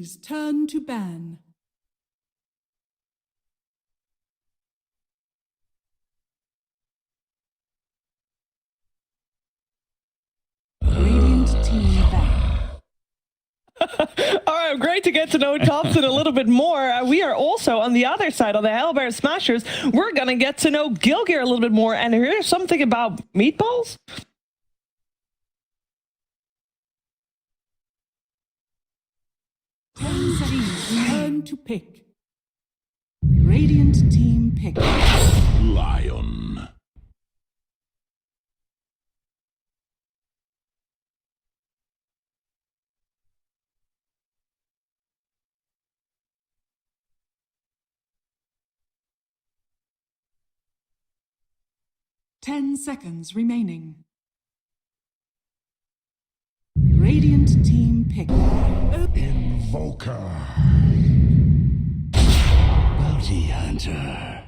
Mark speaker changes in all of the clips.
Speaker 1: Please turn to ban. Radiant team ban.
Speaker 2: All right, great to get to know Thompson a little bit more. We are also on the other side, on the HELLBEAR Smashers. We're going to get to know HELLBEAR a little bit more. And here's something about meatballs.
Speaker 1: Turn to pick. Radiant team pick.
Speaker 3: Lion.
Speaker 1: Ten seconds remaining. Radiant team pick.
Speaker 3: Invoker. Bounty hunter.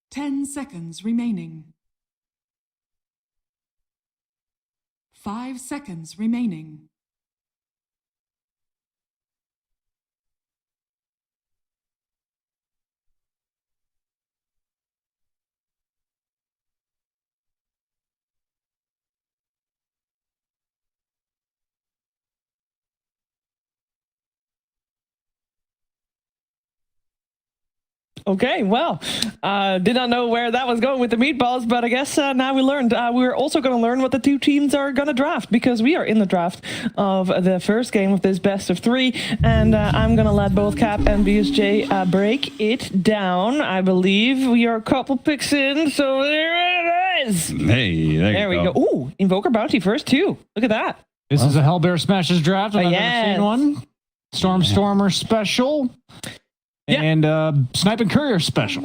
Speaker 1: Ten seconds remaining. 5 seconds remaining.
Speaker 2: Okay, well, did not know where that was going with the meatballs, but I guess now we learned. We're also going to learn what the two teams are going to draft, because we are in the draft of the first game of this best of 3, and I'm going to let both Cap and BSJ break it down. I believe we are a couple picks in, so there it is.
Speaker 4: Hey, there
Speaker 2: we go. Ooh, Invoker Bounty first, too. Look at that.
Speaker 5: This is a HELLBEAR Smashes draft. I've never seen one. Stormer special.
Speaker 2: Yeah.
Speaker 5: And Snipe Courier special.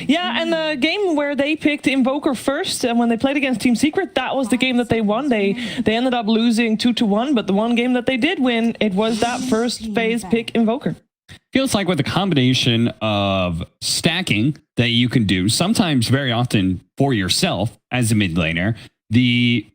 Speaker 2: Yeah, and the game where they picked Invoker first, and when they played against Team Secret, that was the game that they won. They ended up losing 2-1, but the one game that they did win, it was that first phase pick Invoker.
Speaker 4: Feels like with a combination of stacking that you can do, sometimes very often for yourself as a mid laner, the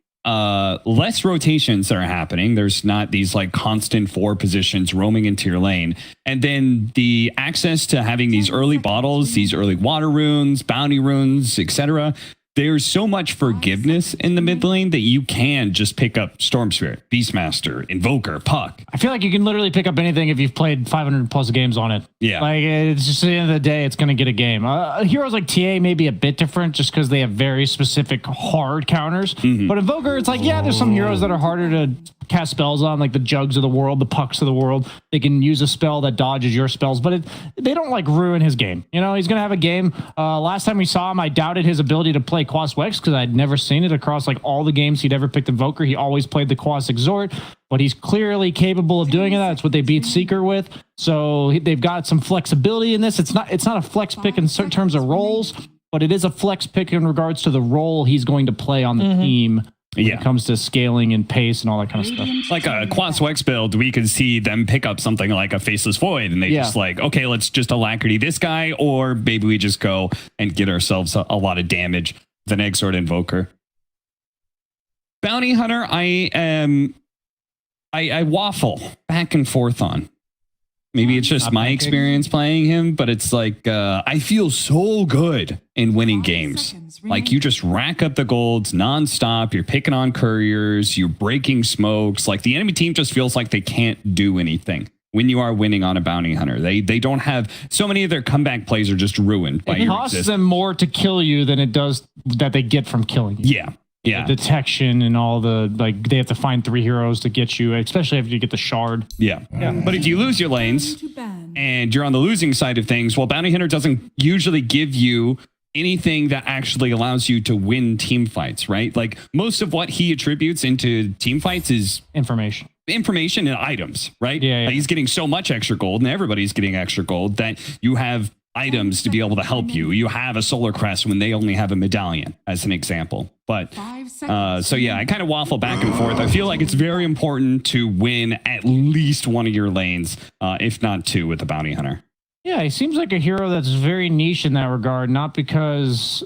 Speaker 4: less rotations that are happening. There's not these like constant 4 positions roaming into your lane. And then the access to having these early bottles, these early water runes, bounty runes, etc. There's so much forgiveness in the mid lane that you can just pick up Storm Spirit, Beastmaster, Invoker, Puck.
Speaker 5: I feel like you can literally pick up anything if you've played 500 plus games on it.
Speaker 4: Yeah.
Speaker 5: Like, it's just at the end of the day, it's going to get a game. Heroes like TA may be a bit different just because they have very specific hard counters. But Invoker, it's like, yeah, there's some heroes that are harder to cast spells on, like the Jugs of the world, the Pucks of the world. They can use a spell that dodges your spells, but they don't like ruin his game. You know, he's going to have a game. Last time we saw him, I doubted his ability to play Quas Wex because I'd never seen it across like all the games he'd ever picked Invoker. He always played the Quas Exhort, but he's clearly capable of doing that. That's what they beat Seeker with. So they've got some flexibility in this. It's not a flex pick in certain terms of roles, but it is a flex pick in regards to the role he's going to play on the team. When it comes to scaling and pace and all that kind of stuff.
Speaker 4: Like a Quas Wex build, we could see them pick up something like a Faceless Void, and they just like, okay, let's just alacrity this guy, or maybe we just go and get ourselves a lot of damage with an Exort Invoker. Bounty Hunter, I waffle back and forth on. Maybe it's just my experience playing him, but it's like, I feel so good in winning games. Like, you just rack up the golds nonstop. You're picking on couriers. You're breaking smokes. Like, the enemy team just feels like they can't do anything when you are winning on a bounty hunter. They don't have, so many of their comeback plays are just ruined by your
Speaker 5: existence. It costs them more to kill you than it does that they get from killing you.
Speaker 4: Yeah.
Speaker 5: The detection and all the, like, they have to find 3 heroes to get you, especially after you get the shard.
Speaker 4: Yeah. But if you lose your lanes and you're on the losing side of things, well, bounty hunter doesn't usually give you anything that actually allows you to win team fights, right? Like, most of what he attributes into team fights is information and items, right?
Speaker 5: Yeah.
Speaker 4: He's getting so much extra gold, and everybody's getting extra gold, that you have items to be able to help you. You have a solar crest when they only have a medallion, as an example. But so yeah, I kind of waffle back and forth. I feel like it's very important to win at least one of your lanes, if not 2, with the bounty hunter.
Speaker 5: Yeah, he seems like a hero that's very niche in that regard, not because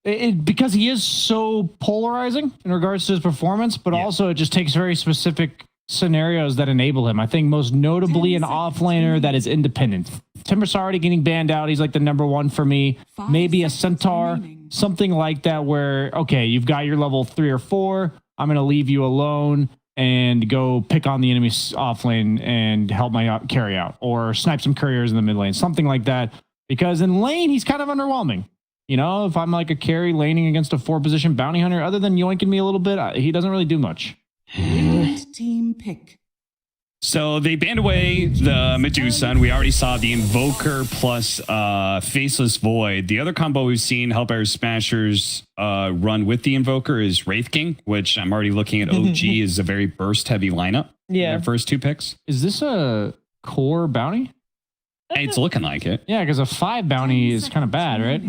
Speaker 5: because he is so polarizing in regards to his performance, but also it just takes very specific scenarios that enable him. I think most notably an offlaner that is independent. Timber's already getting banned out. He's like the number one for me. Maybe a Centaur, something like that where, okay, you've got your level 3 or 4. I'm going to leave you alone and go pick on the enemy's off lane and help my carry out, or snipe some couriers in the mid lane, something like that. Because in lane, he's kind of underwhelming. You know, if I'm like a carry laning against a 4-position bounty hunter, other than yoinking me a little bit, he doesn't really do much.
Speaker 1: Radiant team pick.
Speaker 4: So they banned away the Medusa, and we already saw the Invoker plus Faceless Void. The other combo we've seen HELLBEAR Smashers run with the Invoker is Wraith King, which I'm already looking at OG is a very burst-heavy lineup.
Speaker 2: Yeah.
Speaker 4: Their first 2 picks.
Speaker 5: Is this a core bounty?
Speaker 4: It's looking like it.
Speaker 5: Yeah, because a 5 bounty is kind of bad, right?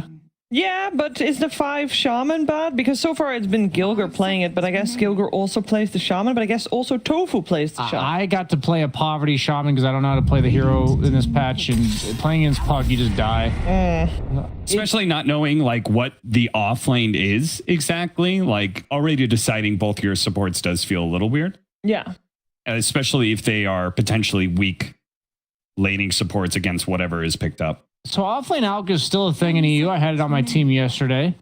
Speaker 2: Yeah, but is the 5 Shaman bad? Because so far it's been Gilgir playing it, but I guess Gilgir also plays the Shaman, but I guess also Tofu plays the Shaman.
Speaker 5: I got to play a Poverty Shaman because I don't know how to play the hero in this patch, and playing against Pug, you just die.
Speaker 4: Especially not knowing like what the off lane is exactly. Like already deciding both your supports does feel a little weird.
Speaker 2: Yeah.
Speaker 4: Especially if they are potentially weak laning supports against whatever is picked up.
Speaker 5: So offlane Alk is still a thing in EU. I had it on my team yesterday.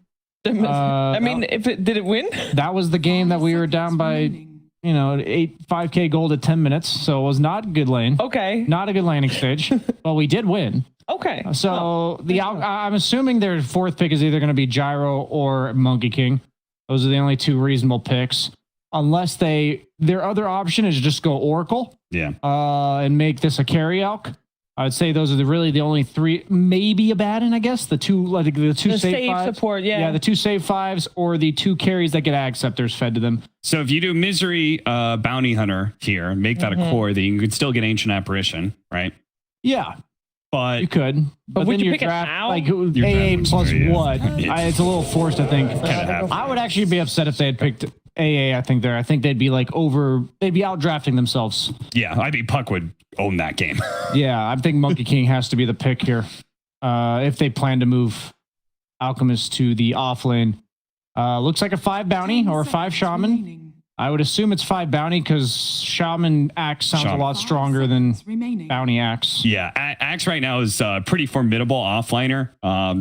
Speaker 2: I mean, did it win?
Speaker 5: That was the game that we were down by, 5k gold at 10 minutes. So it was not a good lane.
Speaker 2: Okay.
Speaker 5: Not a good laning stage. But we did win.
Speaker 2: Okay.
Speaker 5: So I'm assuming their 4th pick is either going to be Gyro or Monkey King. Those are the only 2 reasonable picks. Unless their other option is just go Oracle.
Speaker 4: Yeah.
Speaker 5: And make this a carry Alk. I would say those are really the only 3, maybe a Baden, I guess. The 2 save 5s.
Speaker 2: Support, yeah.
Speaker 5: Yeah, the 2 save 5s or the 2 carries that get ag scepters fed to them.
Speaker 4: So if you do Misery Bounty Hunter here and make that a core, then you could still get Ancient Apparition, right?
Speaker 5: Yeah,
Speaker 4: But
Speaker 5: you could. But
Speaker 2: would
Speaker 5: then
Speaker 2: you
Speaker 5: your
Speaker 2: pick it
Speaker 5: draft,
Speaker 2: now?
Speaker 5: like
Speaker 4: Your
Speaker 5: AA
Speaker 4: draft would
Speaker 5: plus
Speaker 4: screw you.
Speaker 5: what? It's a little forced, I think.
Speaker 4: half.
Speaker 5: I would actually be upset if they had picked AA. I think they'd be like they'd be out drafting themselves.
Speaker 4: Yeah, I think Puck would own that game.
Speaker 5: Yeah, I think Monkey King has to be the pick here. If they plan to move Alchemist to the off lane. Looks like a 5 bounty or a 5 shaman. I would assume it's 5 bounty because shaman axe sounds a lot stronger than bounty axe.
Speaker 4: Yeah, Axe right now is a pretty formidable offliner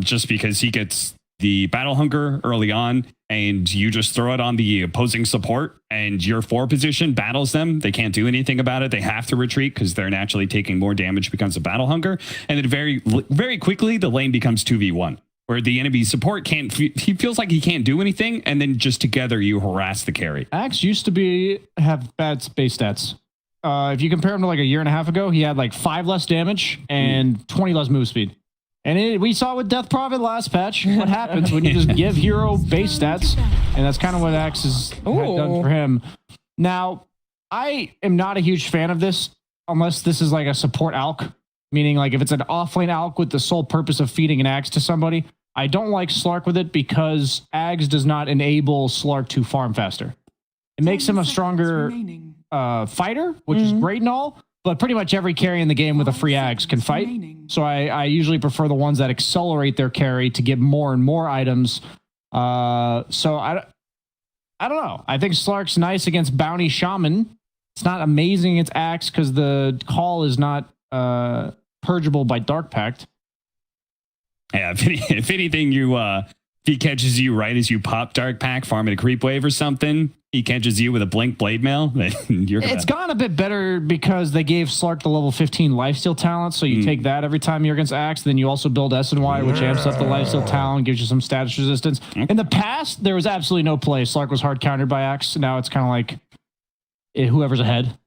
Speaker 4: just because he gets the battle hunger early on and you just throw it on the opposing support and your 4 position battles them. They can't do anything about it. They have to retreat because they're naturally taking more damage because of battle hunger. And then very quickly, the lane becomes 2v1 where the enemy support he feels like he can't do anything. And then just together you harass the carry.
Speaker 5: Axe used to have bad base stats. If you compare him to like a year and a half ago, he had like 5 less damage and 20 less move speed. And we saw with Death Prophet last patch what happens when you just give hero base stats. And that's kind of what Axe has done for him. Now, I am not a huge fan of this unless this is like a support Alk. Meaning like if it's an offlane Alk with the sole purpose of feeding an Axe to somebody. I don't like Slark with it because Axe does not enable Slark to farm faster. It makes him a stronger fighter, which is great and all. But pretty much every carry in the game with a free Axe can fight. So I usually prefer the ones that accelerate their carry to get more and more items. So I don't know. I think Slark's nice against Bounty Shaman. It's not amazing against Axe because the call is not purgeable by Dark Pact.
Speaker 4: Yeah, if anything, if he catches you right as you pop Dark Pact, farming a creep wave or something, he catches you with a blink blade mail, then you're gonna... It's
Speaker 5: gone a bit better because they gave Slark the level 15 lifesteal talent, so you take that every time you're against Axe, then you also build S&Y, which amps up the lifesteal talent, gives you some status resistance. Okay. In the past, there was absolutely no play. Slark was hard countered by Axe. Now it's kind of like whoever's ahead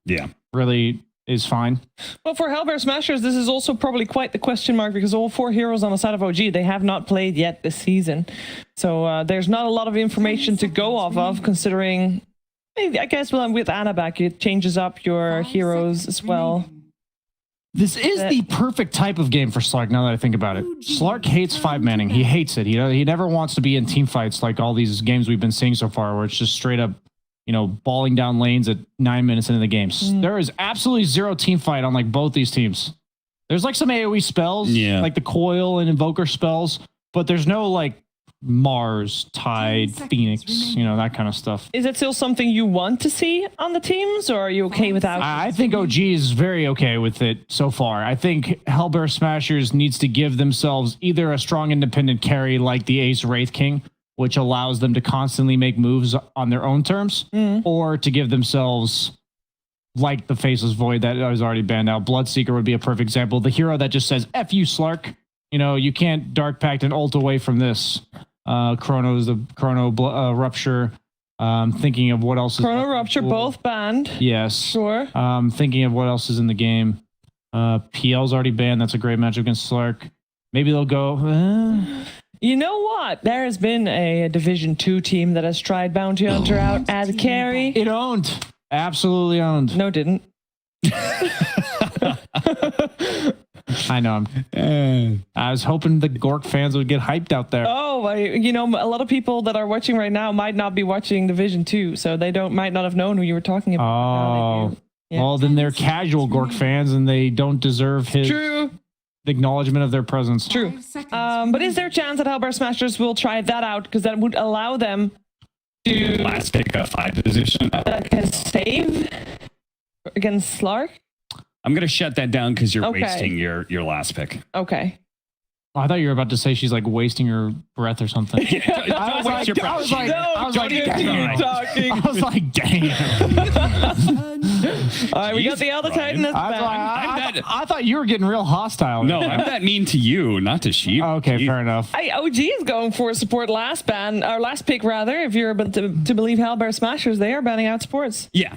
Speaker 5: really is fine.
Speaker 2: Well, for HELLBEAR Smashers, this is also probably quite the question mark because all 4 heroes on the side of OG, they have not played yet this season. So there's not a lot of information to go off of considering, I guess with Anna back, it changes up your heroes as well.
Speaker 5: This is the perfect type of game for Slark now that I think about it. Slark hates 5-manning. He hates it. He never wants to be in team fights like all these games we've been seeing so far where it's just straight up balling down lanes at 9 minutes into the games. There is absolutely zero team fight on like both these teams. There's like some AoE spells, like the coil and invoker spells, but there's no like Mars, Tide, Phoenix, you know, that kind of stuff.
Speaker 2: Is it still something you want to see on the teams, or are you okay without?
Speaker 5: I think OG is very okay with it so far. I think HELLBEAR Smashers needs to give themselves either a strong independent carry like the Ace Wraith King, which allows them to constantly make moves on their own terms, or to give themselves like the Faceless Void that was already banned out. Bloodseeker would be a perfect example. The hero that just says, F you, Slark. You know, you can't Dark Pact and ult away from this. Chrono Rupture. Thinking of what else is
Speaker 2: Chrono Rupture, both banned.
Speaker 5: Yes.
Speaker 2: Sure.
Speaker 5: Thinking of what else is in the game. PL's already banned. That's a great matchup against Slark. Maybe they'll go...
Speaker 2: You know what? There has been a Division 2 team that has tried Bounty Hunter out as a carry.
Speaker 5: It owned. Absolutely owned.
Speaker 2: No, it didn't.
Speaker 5: I know. I was hoping the Gork fans would get hyped out there.
Speaker 2: Oh, you know, a lot of people that are watching right now might not be watching Division 2, so they might not have known who you were talking about.
Speaker 5: Oh, well, then they're casual Gork fans, and they don't deserve his acknowledgement of their presence.
Speaker 2: True. But is there a chance that HELLBEAR Smashers will try that out, because that would allow them to
Speaker 4: last pick a 5 position
Speaker 2: that can save against Slark?
Speaker 4: I'm going to shut that down because you're wasting your last pick.
Speaker 2: Okay.
Speaker 5: Oh, I thought you were about to say she's like wasting her breath or something.
Speaker 2: I
Speaker 5: was like, damn.
Speaker 2: All right, we got the Elder Titan as back.
Speaker 5: I thought you were getting real hostile.
Speaker 4: No, I'm that mean to you, not to Sheep.
Speaker 5: Okay, fair enough.
Speaker 2: Hey, OG is going for support last pick rather. If you're to believe HELLBEAR Smashers, they are banning out sports.
Speaker 4: Yeah.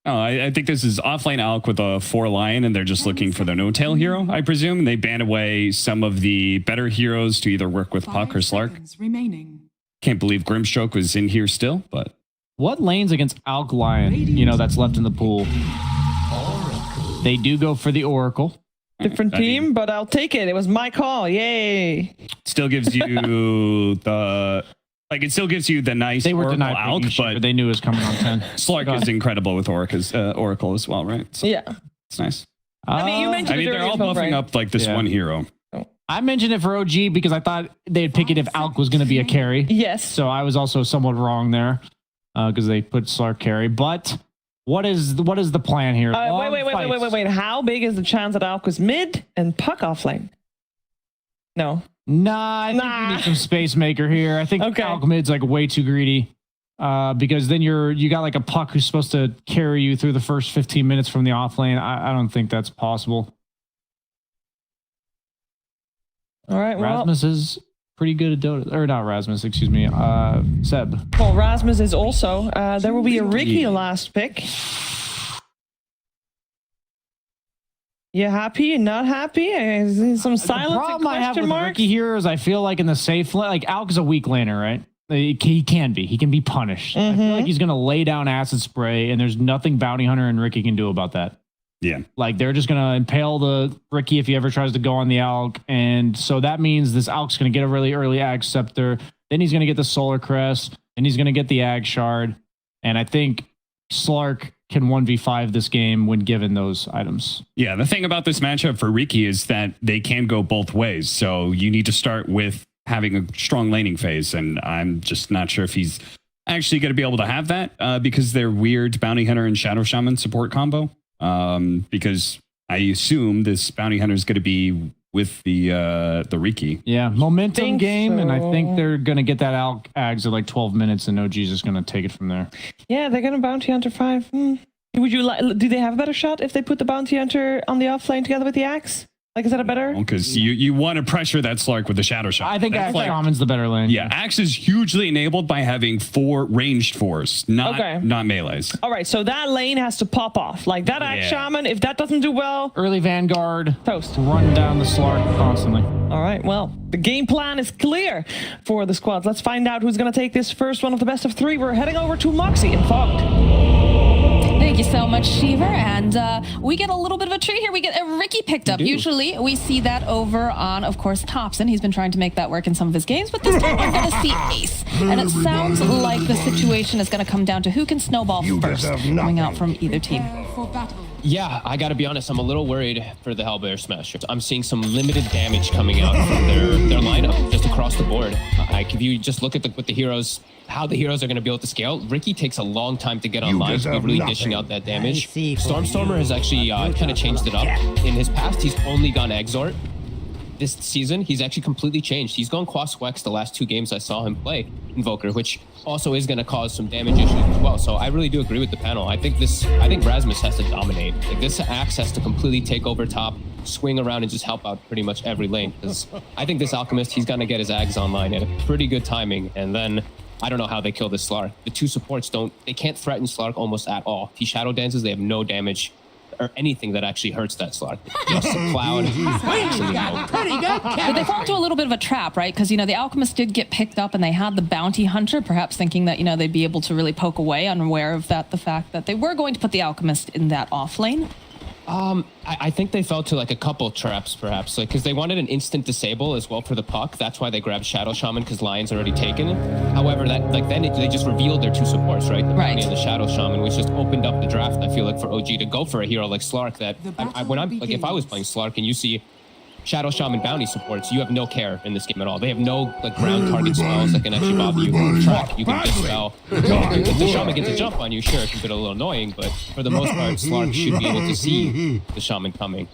Speaker 4: Oh, I think this is offlane Alk with a 4 Lion, and they're just looking for their no-tail hero, I presume. And they ban away some of the better heroes to either work with Puck or Slark. Can't believe Grimstroke was in here still, but...
Speaker 5: What lanes against Alk Lion, you know, that's left in the pool? They do go for the Oracle.
Speaker 2: Different team, but I'll take it. It was my call. Yay.
Speaker 4: Still gives you the... Like, it still gives you the nice
Speaker 5: they were
Speaker 4: Oracle
Speaker 5: Alk,
Speaker 4: but
Speaker 5: they knew it was coming on 10.
Speaker 4: Slark is incredible with Oracle as well, right? So
Speaker 2: yeah.
Speaker 4: It's nice.
Speaker 2: I mean, you mentioned
Speaker 4: they're all buffing up like this one hero.
Speaker 5: I mentioned it for OG because I thought they'd pick it if Alk was going to be a carry.
Speaker 2: Yes.
Speaker 5: So I was also somewhat wrong there because they put Slark carry. But what is the plan here?
Speaker 2: Wait. How big is the chance that Alk was mid and Puck offlane? No.
Speaker 5: Nah, I think you need some space maker here. I think Alk mid's like way too greedy. Because then you got like a Puck who's supposed to carry you through the first 15 minutes from the offlane. I don't think that's possible.
Speaker 2: All right, well,
Speaker 5: Rasmus is pretty good at Dota. Or not Rasmus, excuse me. Seb.
Speaker 2: Well, Rasmus is also. There will be a Ricky last pick. You happy? Not happy? Some silence.
Speaker 5: The problem I have with
Speaker 2: marks?
Speaker 5: Ricky here is I feel like in the safe lane, like Alk is a weak laner, right? He can be. He can be punished. I feel like he's going to lay down acid spray, and there's nothing Bounty Hunter and Ricky can do about that.
Speaker 4: Yeah.
Speaker 5: Like, they're just going to impale the Ricky if he ever tries to go on the Alk. And so that means this Alk's going to get a really early Ag Scepter. Then he's going to get the Solar Crest. And he's going to get the Ag Shard. And I think Slark can 1v5 this game when given those items.
Speaker 4: Yeah, the thing about this matchup for Riki is that they can go both ways. So you need to start with having a strong laning phase. And I'm just not sure if he's actually going to be able to have that because they're weird Bounty Hunter and Shadow Shaman support combo. Because I assume this Bounty Hunter is going to be with the Riki.
Speaker 5: Yeah, momentum game, and I think they're going to get that out Ags at like 12 minutes, and OG's just going to take it from there.
Speaker 2: Yeah, they're going to Bounty Hunter 5. Would you like? Do they have a better shot if they put the Bounty Hunter on the offlane together with the Axe? Like, is that a better?
Speaker 4: Because you want to pressure that Slark with the Shadow Shot.
Speaker 5: I think Axe Shaman's the better lane.
Speaker 4: Yeah, Axe is hugely enabled by having 4 ranged 4s, not melees.
Speaker 2: All right, so that lane has to pop off. Like that Axe Shaman, if that doesn't do well,
Speaker 5: early Vanguard,
Speaker 2: toast.
Speaker 5: Run down the Slark constantly.
Speaker 2: All right, well, the game plan is clear for the squads. Let's find out who's going to take this first one of the best of 3. We're heading over to Moxie and Fogged.
Speaker 6: Thank you so much, Shiver. And we get a little bit of a treat here. We get a Ricky picked up. Usually we see that over on, of course, Thompson. He's been trying to make that work in some of his games, but this time we're going to see Ace. And it sounds like the situation is going to come down to who can snowball first, coming out from either team.
Speaker 1: for battle.
Speaker 7: Yeah, I gotta be honest, I'm a little worried for the HELLBEAR Smashers. I'm seeing some limited damage coming out from their lineup just across the board. Like if you just look at what the heroes, how the heroes are going to be able to scale, Ricky takes a long time to get online to be really dishing out that damage. Stormstormer has actually kind of changed it up. In his past, he's only gone Exort. This season, he's actually completely changed. He's gone Quas Wex the last 2 games I saw him play Invoker, which also is going to cause some damage issues as well. So I really do agree with the panel. I think Rasmus has to dominate. Like this Axe has to completely take over top, swing around and just help out pretty much every lane. Because I think this Alchemist, he's going to get his Ags online at a pretty good timing. And then I don't know how they kill this Slark. The 2 supports they can't threaten Slark almost at all. He Shadow Dances, they have no damage or anything that actually hurts that Slark. Just a cloud.
Speaker 6: But they fall into a little bit of a trap, right? Because, the Alchemist did get picked up and they had the Bounty Hunter, perhaps thinking that, they'd be able to really poke away, unaware of the fact that they were going to put the Alchemist in that off lane.
Speaker 7: I think they fell to like a couple traps, perhaps, like because they wanted an instant disable as well for the puck. That's why they grabbed Shadow Shaman because Lion's already taken it. However, they just revealed their 2 supports, right? The Bounty and the Shadow Shaman, which just opened up the draft. I feel like for OG to go for a hero like Slark, that if I was playing Slark and you see Shadow Shaman Bounty supports, you have no care in this game at all. They have no ground target spells that can actually bother you. You can track, you can dispel. If the Shaman gets a jump on you, sure, it can get a little annoying, but for the most part, Slark should be able to see the Shaman coming.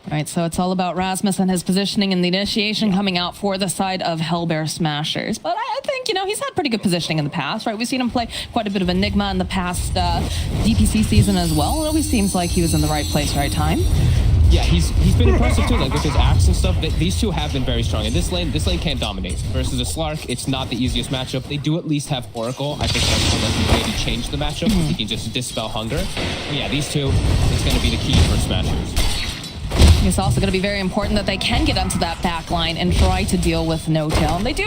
Speaker 6: All right, so it's all about Rasmus and his positioning and the initiation coming out for the side of HELLBEAR Smashers. But I think, he's had pretty good positioning in the past, right? We've seen him play quite a bit of Enigma in the past DPC season as well. It always seems like he was in the right place, right time.
Speaker 7: Yeah, he's been impressive too, like with his axe and stuff. These 2 have been very strong. And this lane can't dominate. Versus a Slark, it's not the easiest matchup. They do at least have Oracle. I think that's going to maybe change the matchup. He can just dispel hunger. But yeah, these 2, it's going to be the key for Smashers.
Speaker 6: It's also going to be very important that they can get onto that back line and try to deal with no tail. And they do,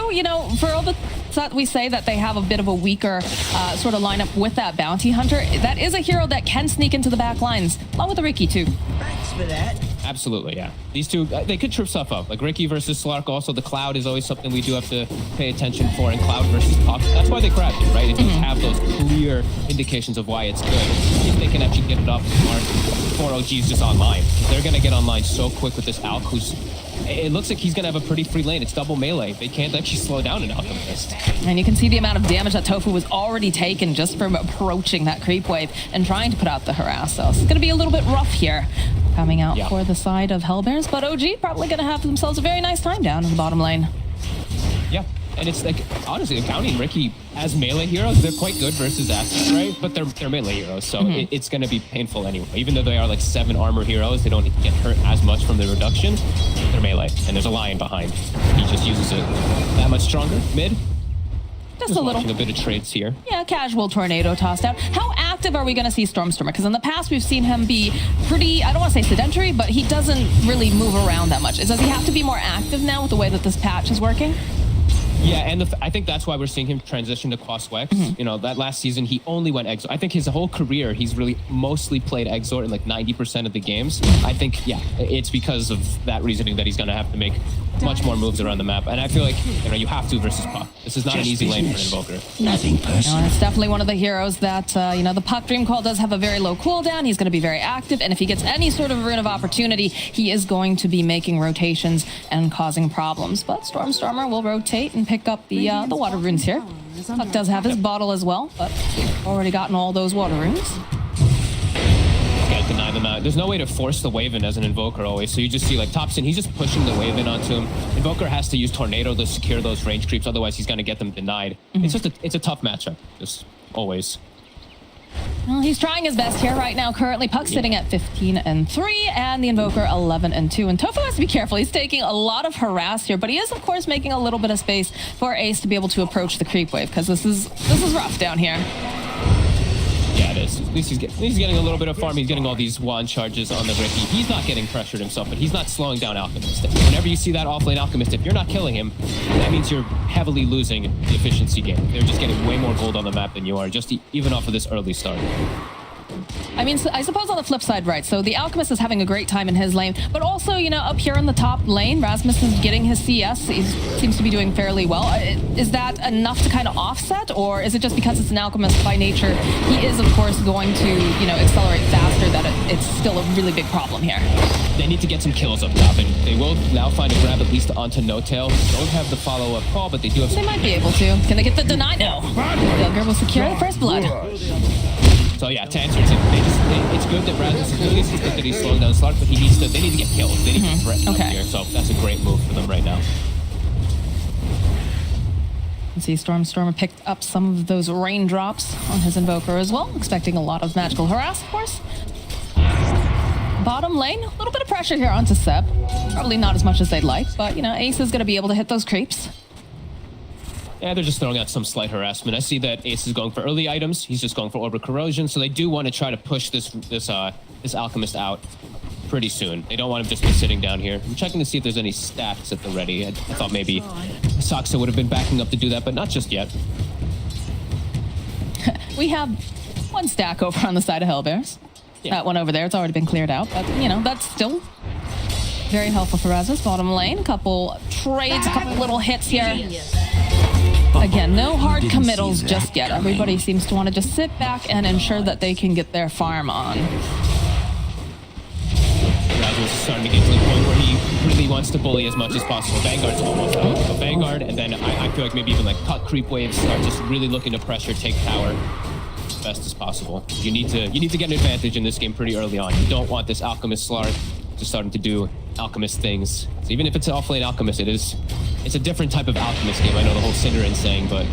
Speaker 6: for all the that we say that they have a bit of a weaker sort of lineup with that Bounty Hunter, that is a hero that can sneak into the back lines, along with the Ricky too.
Speaker 8: Thanks for that.
Speaker 7: Absolutely, yeah. These 2, they could trip stuff up. Like Ricky versus Slark, also the Cloud is always something we do have to pay attention for. And Cloud versus Puck, that's why they grabbed it, right? If you have those clear indications of why it's good, if they can actually get it off the mark before OG's just online. They're going to get online so quick with this Alch, who's... It looks like he's going to have a pretty free lane. It's double melee. They can't actually slow down an Alchemist.
Speaker 6: And you can see the amount of damage that Tofu was already taken just from approaching that creep wave and trying to put out the harass. So it's going to be a little bit rough here coming out for the side of HELLBEARs. But OG probably going to have themselves a very nice time down in the bottom lane.
Speaker 7: Yeah. And it's like, honestly, counting Ricky as melee heroes, they're quite good versus assets, right? But they're melee heroes, so it's going to be painful anyway. Even though they are like 7 armor heroes, they don't get hurt as much from the reduction. They're melee, and there's a Lion behind. He just uses it that much stronger. Mid?
Speaker 6: Just a little.
Speaker 7: A bit of trades here.
Speaker 6: Yeah, casual tornado tossed out. How active are we going to see Stormstormer? Because in the past, we've seen him be pretty, I don't want to say sedentary, but he doesn't really move around that much. Does he have to be more active now with the way that this patch is working?
Speaker 7: Yeah, and I think that's why we're seeing him transition to Quas Wex. That last season, he only went Exort. I think his whole career, he's really mostly played Exort in like 90% of the games. I think, yeah, it's because of that reasoning that he's going to have to make much more moves around the map. And I feel like, you have to versus Puck. This is not an easy lane for an Invoker.
Speaker 3: Nothing personal.
Speaker 6: It's definitely one of the heroes that, the Puck Dream Call does have a very low cooldown. He's going to be very active. And if he gets any sort of rune of opportunity, he is going to be making rotations and causing problems. But Stormstormer will rotate and pick up the water runes here. Puck does have his bottle as well, but already gotten all those water runes.
Speaker 7: Can't deny them out. There's no way to force the wave in as an Invoker always. So you just see like Topson, he's just pushing the wave in onto him. Invoker has to use Tornado to secure those range creeps, otherwise he's going to get them denied. It's just it's a tough matchup, just always.
Speaker 6: Well, he's trying his best here right now. Currently, Puck's sitting at 15-3, and the Invoker 11-2. And Tofu has to be careful. He's taking a lot of harass here, but he is, of course, making a little bit of space for Ace to be able to approach the creep wave, because this is rough down here.
Speaker 7: Yeah, it is. At least he's getting a little bit of farm. He's getting all these wand charges on the Ricky. He's not getting pressured himself, but he's not slowing down Alchemist. Whenever you see that offlane Alchemist, if you're not killing him, that means you're heavily losing the efficiency game. They're just getting way more gold on the map than you are, just even off of this early start.
Speaker 6: I mean, I suppose on the flip side, right? So the Alchemist is having a great time in his lane, but also, up here in the top lane, Rasmus is getting his CS. He seems to be doing fairly well. Is that enough to kind of offset, or is it just because it's an Alchemist by nature? He is, of course, going to, accelerate faster sure that it's still a really big problem here.
Speaker 7: They need to get some kills up top, and they will now find a grab at least onto No Tail. Don't have the follow-up call, but they do have
Speaker 6: They
Speaker 7: some...
Speaker 6: might be able to. Can they get the deny? No. Gilger will secure the first blood.
Speaker 7: So yeah, to answer it, it's good that Rasmus is doing this. It's good that he's slowing down Slark, but they need to get kills. They need to threaten up here, so that's a great move for them right now.
Speaker 6: You see Stormstormer picked up some of those raindrops on his Invoker as well, expecting a lot of magical harass, of course. Bottom lane, a little bit of pressure here onto Seb. Probably not as much as they'd like, but, you know, Ace is going to be able to hit those creeps.
Speaker 7: Yeah, they're just throwing out some slight harassment. I see that Ace is going for early items. He's just going for Orb of Corrosion, so they do want to try to push this Alchemist out pretty soon. They don't want him just be sitting down here. I'm checking to see if there's any stacks at the ready. I thought maybe Saksa would have been backing up to do that, but not just yet.
Speaker 6: We have one stack over on the side of Hellbears.
Speaker 7: Yeah.
Speaker 6: That one over there, it's already been cleared out, but, you know, that's still very helpful for Rasmus. Bottom lane, a couple trades, a couple little hits here. Again, no hard committals just yet. Everybody seems to want to just sit back and ensure that they can get their farm on.
Speaker 7: Rasmus is starting to get to the point where he really wants to bully as much as possible. Vanguard's almost out. So Vanguard, and then I feel like maybe even like cut creep waves, start just really looking to pressure, take tower as best as possible. You need to get an advantage in this game pretty early on. You don't want this Alchemist Slark just starting to do Alchemist things. So even if it's an off-lane Alchemist, it's a different type of Alchemist game. I know the whole Cinderin saying, but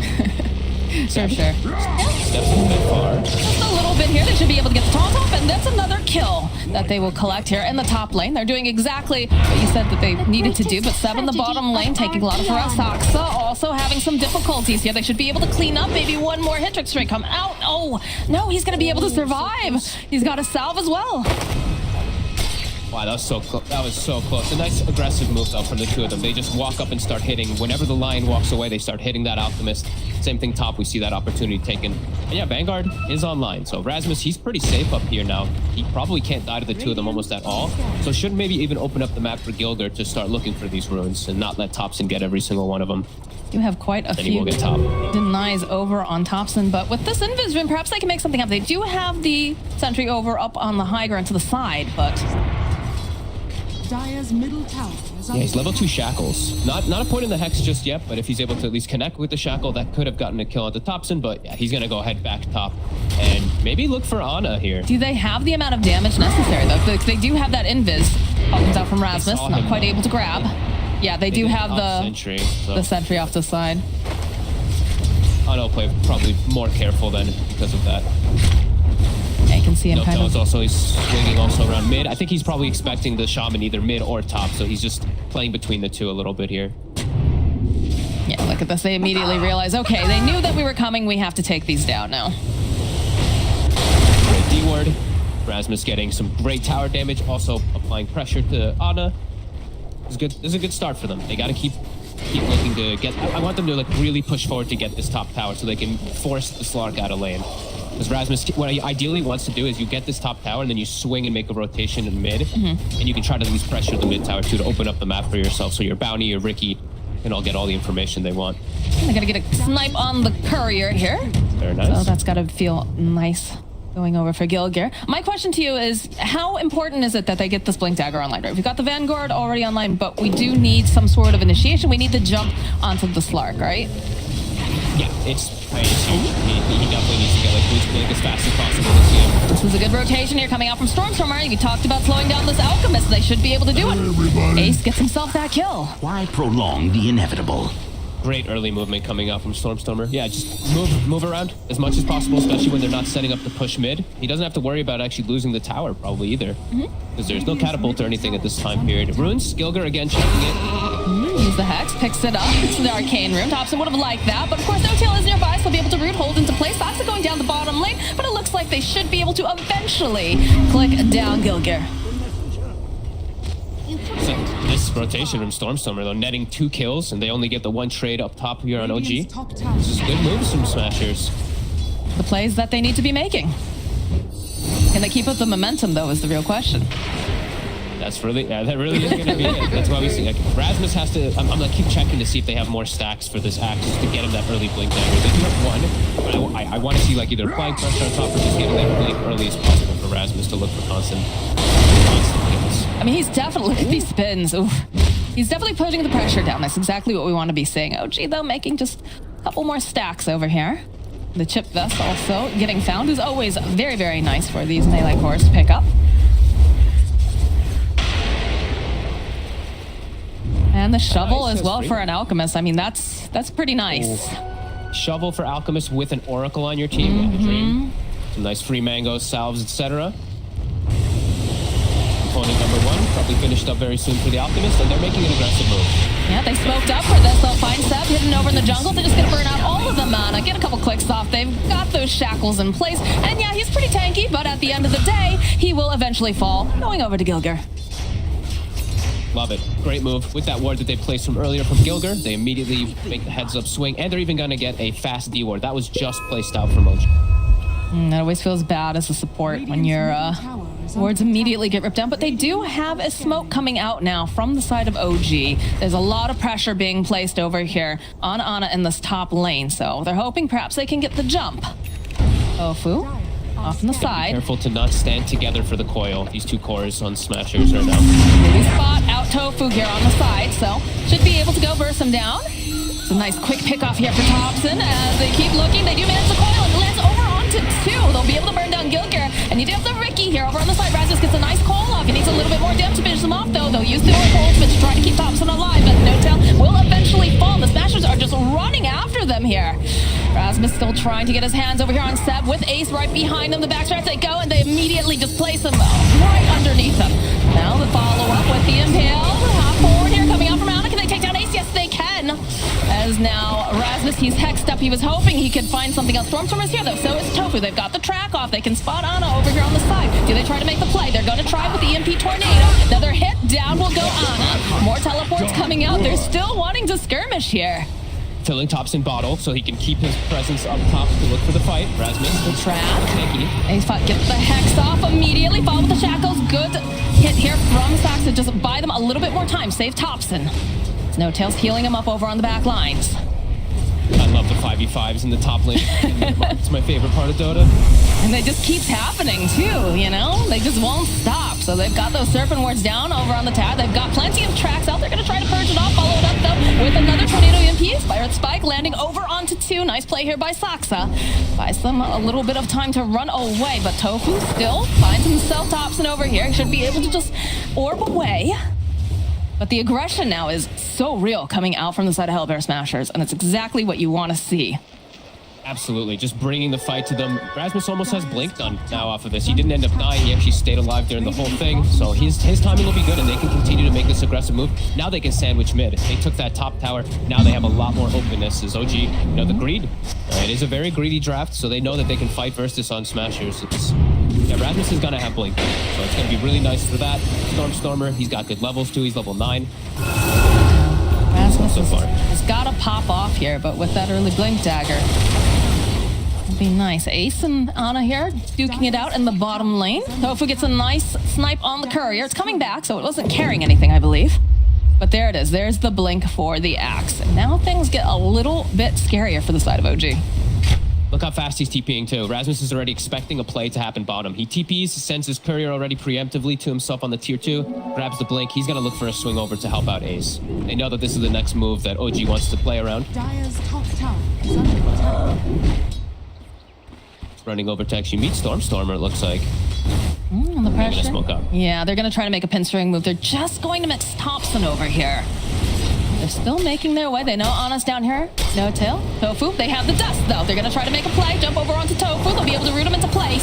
Speaker 6: Sure.
Speaker 7: steps a bit far.
Speaker 6: Just a little bit here. They should be able to get the taunt off, and that's another kill that they will collect here in the top lane. They're doing exactly what you said that they needed to do, but Seb in the bottom lane taking a lot of harass. Saksa also having some difficulties here. They should be able to clean up. Maybe one more hit trick straight come out. Oh, no, he's going to be able to survive. He's got a salve as well.
Speaker 7: Wow, that was so close. That was so close. A nice aggressive move though from the two of them. They just walk up and start hitting. Whenever the lion walks away, they start hitting that Alchemist. Same thing top, we see that opportunity taken. And yeah, Vanguard is online. So Rasmus, he's pretty safe up here now. He probably can't die to the two of them almost at all. So should maybe even open up the map for Gilger to start looking for these runes and not let Thompson get every single one of them.
Speaker 6: You have quite a few denies over on Thompson, but with this Invis Rune, perhaps they can make something happen. They do have the sentry over up on the high ground to the side, but
Speaker 1: Dire's middle tower is
Speaker 7: yeah, he's level 2 shackles. Not a point in the hex just yet, but if he's able to at least connect with the shackle, that could have gotten a kill at the Thompson. But yeah, he's gonna go head back top and maybe look for Ana here.
Speaker 6: do they have the amount of damage necessary though? They do have that Invis. Comes out from Rasmus, not quite able to grab. Yeah, they do have the sentry off the side.
Speaker 7: Ana will play probably more careful then because of that.
Speaker 6: Yeah, you can see him
Speaker 7: No,
Speaker 6: kind of.
Speaker 7: he's swinging also around mid. I think he's probably expecting the shaman either mid or top, so he's just playing between the two a little bit here.
Speaker 6: Yeah, look at this. They immediately realize, okay, they knew that we were coming. We have to take these down now.
Speaker 7: Great D-ward. Rasmus getting some great tower damage, also applying pressure to Ana. This is a good start for them. They got to keep looking to get. I want them to like really push forward to get this top tower so they can force the Slark out of lane. Because Rasmus, what he ideally wants to do is you get this top tower and then you swing and make a rotation in mid, and you can try to at least pressure the mid tower too to open up the map for yourself, so your Bounty, your Ricky can all get all the information they want.
Speaker 6: They're gonna get a snipe on the courier here.
Speaker 7: Very nice.
Speaker 6: So that's gotta feel nice going over for Gilger. My question to you is, how important is it that they get this Blink Dagger online? Right? We've got the Vanguard already online, but we do need some sort of initiation. We need to jump onto the Slark, right?
Speaker 7: Yeah, it's huge. He definitely needs to get like boost Blink as fast as possible this game.
Speaker 6: This is a good rotation here coming out from Stormstormer. You talked about slowing down this Alchemist. They should be able to do it. Ace gets himself that kill.
Speaker 3: Why prolong the inevitable?
Speaker 7: Great early movement coming out from Stormstormer. Yeah, just move around as much as possible, especially when they're not setting up the push mid. He doesn't have to worry about actually losing the tower probably either, because there's no catapult or anything at this time period. Runes, Gilger again checking it.
Speaker 6: Use the Hex, picks it up. It's the Arcane Rune. Thompson would have liked that, but of course No Tail is nearby, so he'll be able to root hold into place. Saksa going down the bottom lane, but it looks like they should be able to eventually click down Gilger.
Speaker 7: So this rotation from Stormstormer though, netting 2 kills, and they only get the 1 trade up top here on OG. This is good moves from Smashers.
Speaker 6: The plays that they need to be making. Can they keep up the momentum though is the real question.
Speaker 7: That really is going to be it. That's why we see. Like, Rasmus has to. I'm gonna keep checking to see if they have more stacks for this axe just to get him that early blink dagger. They do have 1, but I want to see like either applying pressure on top or just getting that blink early as possible for Rasmus to look for constant kills.
Speaker 6: I mean, he's definitely these spins. Oof. He's definitely putting the pressure down. That's exactly what we want to be seeing. OG though making just a couple more stacks over here. The chip vest also getting found, who's always very, very nice for these melee cores to pick up. And the shovel
Speaker 7: Nice,
Speaker 6: as well
Speaker 7: free.
Speaker 6: for an alchemist. I mean, that's pretty nice.
Speaker 7: Shovel for Alchemist with an Oracle on your team. Yeah, the dream. Some nice free mangoes, salves, etc. Opponent number 1 probably finished up very soon for the Alchemist, and they're making an aggressive move.
Speaker 6: Yeah, they smoked up for this. They'll find Seb hidden over in the jungle. They're just going to burn out all of the mana, get a couple clicks off. They've got those shackles in place. And yeah, he's pretty tanky, but at the end of the day, he will eventually fall, going over to Gilger.
Speaker 7: Love it. Great move. With that ward that they placed from earlier from Gilger, they immediately make the heads-up swing, and they're even going to get a fast D ward. That was just placed out from OG.
Speaker 6: That always feels bad as a support when your wards immediately get ripped down. But they do have a smoke coming out now from the side of OG. There's a lot of pressure being placed over here on Ana in this top lane. So they're hoping perhaps they can get the jump. Tofu off on the side.
Speaker 7: Careful to not stand together for the coil. These two cores on Smashers right now.
Speaker 6: Maybe spot out Tofu here on the side. So should be able to go burst him down. It's a nice quick pick off here for Thompson. As they keep looking, they do manage the coil and lands over onto 2. They'll be able to burn down Gilger. And you do have the Ricky here over on the side. Rasmus gets a nice call off. He needs a little bit more damage to finish them off, though. They'll use the Oracle ultimate to try to keep Thompson alive. But No Tail will eventually fall. The Smashers are just running after them here. Rasmus still trying to get his hands over here on Seb with Ace right behind them. The backstrats they go, and they immediately just place him right underneath them. Now the follow-up with the Impale. Hop forward here coming out from Ana. Can they take down Ace? Yes, they can. As now Rasmus, he's hexed up. He was hoping he could find something else. Stormstormer's here, though. So is Tofu. They've got the track off. They can spot Ana over here on the side. Do they try to make the play? They're going to try with the EMP Tornado. Another hit. Down will go Ana. More teleports coming out. They're still wanting to skirmish here.
Speaker 7: Filling Thompson bottle so he can keep his presence up top to look for the fight. Rasmus.
Speaker 6: The trap.
Speaker 7: Tanky.
Speaker 6: Ace get the hex off immediately. Follow with the shackles. Good hit here from Sax to just buy them a little bit more time. Save Thompson. No Tails healing him up over on the back lines.
Speaker 7: I love the 5v5s in the top lane. It's my favorite part of Dota.
Speaker 6: And they just keeps happening too, you know? They just won't stop. So they've got those Serpent Wards down over on the tab. They've got plenty of tracks out. They're going to try to purge it off. Follow it up though with another Tornado EMP. Spirit Spike landing over onto 2. Nice play here by Saxa. Buys them a little bit of time to run away. But Tofu still finds himself Thompson over here. He should be able to just orb away. But the aggression now is so real coming out from the side of HELLBEAR Smashers, and it's exactly what you want to see.
Speaker 7: Absolutely, just bringing the fight to them. Rasmus almost has Blink done now off of this. He didn't end up dying. He actually stayed alive during the whole thing. So his timing will be good, and they can continue to make this aggressive move. Now they can sandwich mid. They took that top tower. Now they have a lot more openness as OG, the greed. It is a very greedy draft, so they know that they can fight versus this on Smashers. Rasmus is going to have Blink, so it's going to be really nice for that. Stormer, he's got good levels too. He's level 9.
Speaker 6: Rasmus
Speaker 7: so far
Speaker 6: has got to pop off here, but with that early Blink dagger, it'd be nice. Ace and Ana here duking it out in the bottom lane. Tofu gets a nice snipe on the courier. It's coming back, so it wasn't carrying anything, I believe. But there it is. There's the Blink for the axe. And now things get a little bit scarier for the side of OG.
Speaker 7: Look how fast he's TPing too. Rasmus is already expecting a play to happen bottom. He TPs, sends his courier already preemptively to himself on the tier 2, grabs the Blink. He's going to look for a swing over to help out Ace. They know that this is the next move that OG wants to play around.
Speaker 1: Dire's top tower is under attack.
Speaker 7: Running over to actually meet Stormer, it looks like.
Speaker 6: And the pressure.
Speaker 7: Smoke up.
Speaker 6: Yeah, they're going to try to make a pinstring move. They're just going to mix Thompson over here. They're still making their way. They know Ana's down here. No Tail. Tofu. They have the dust, though. They're going to try to make a play. Jump over onto Tofu. They'll be able to root him into place.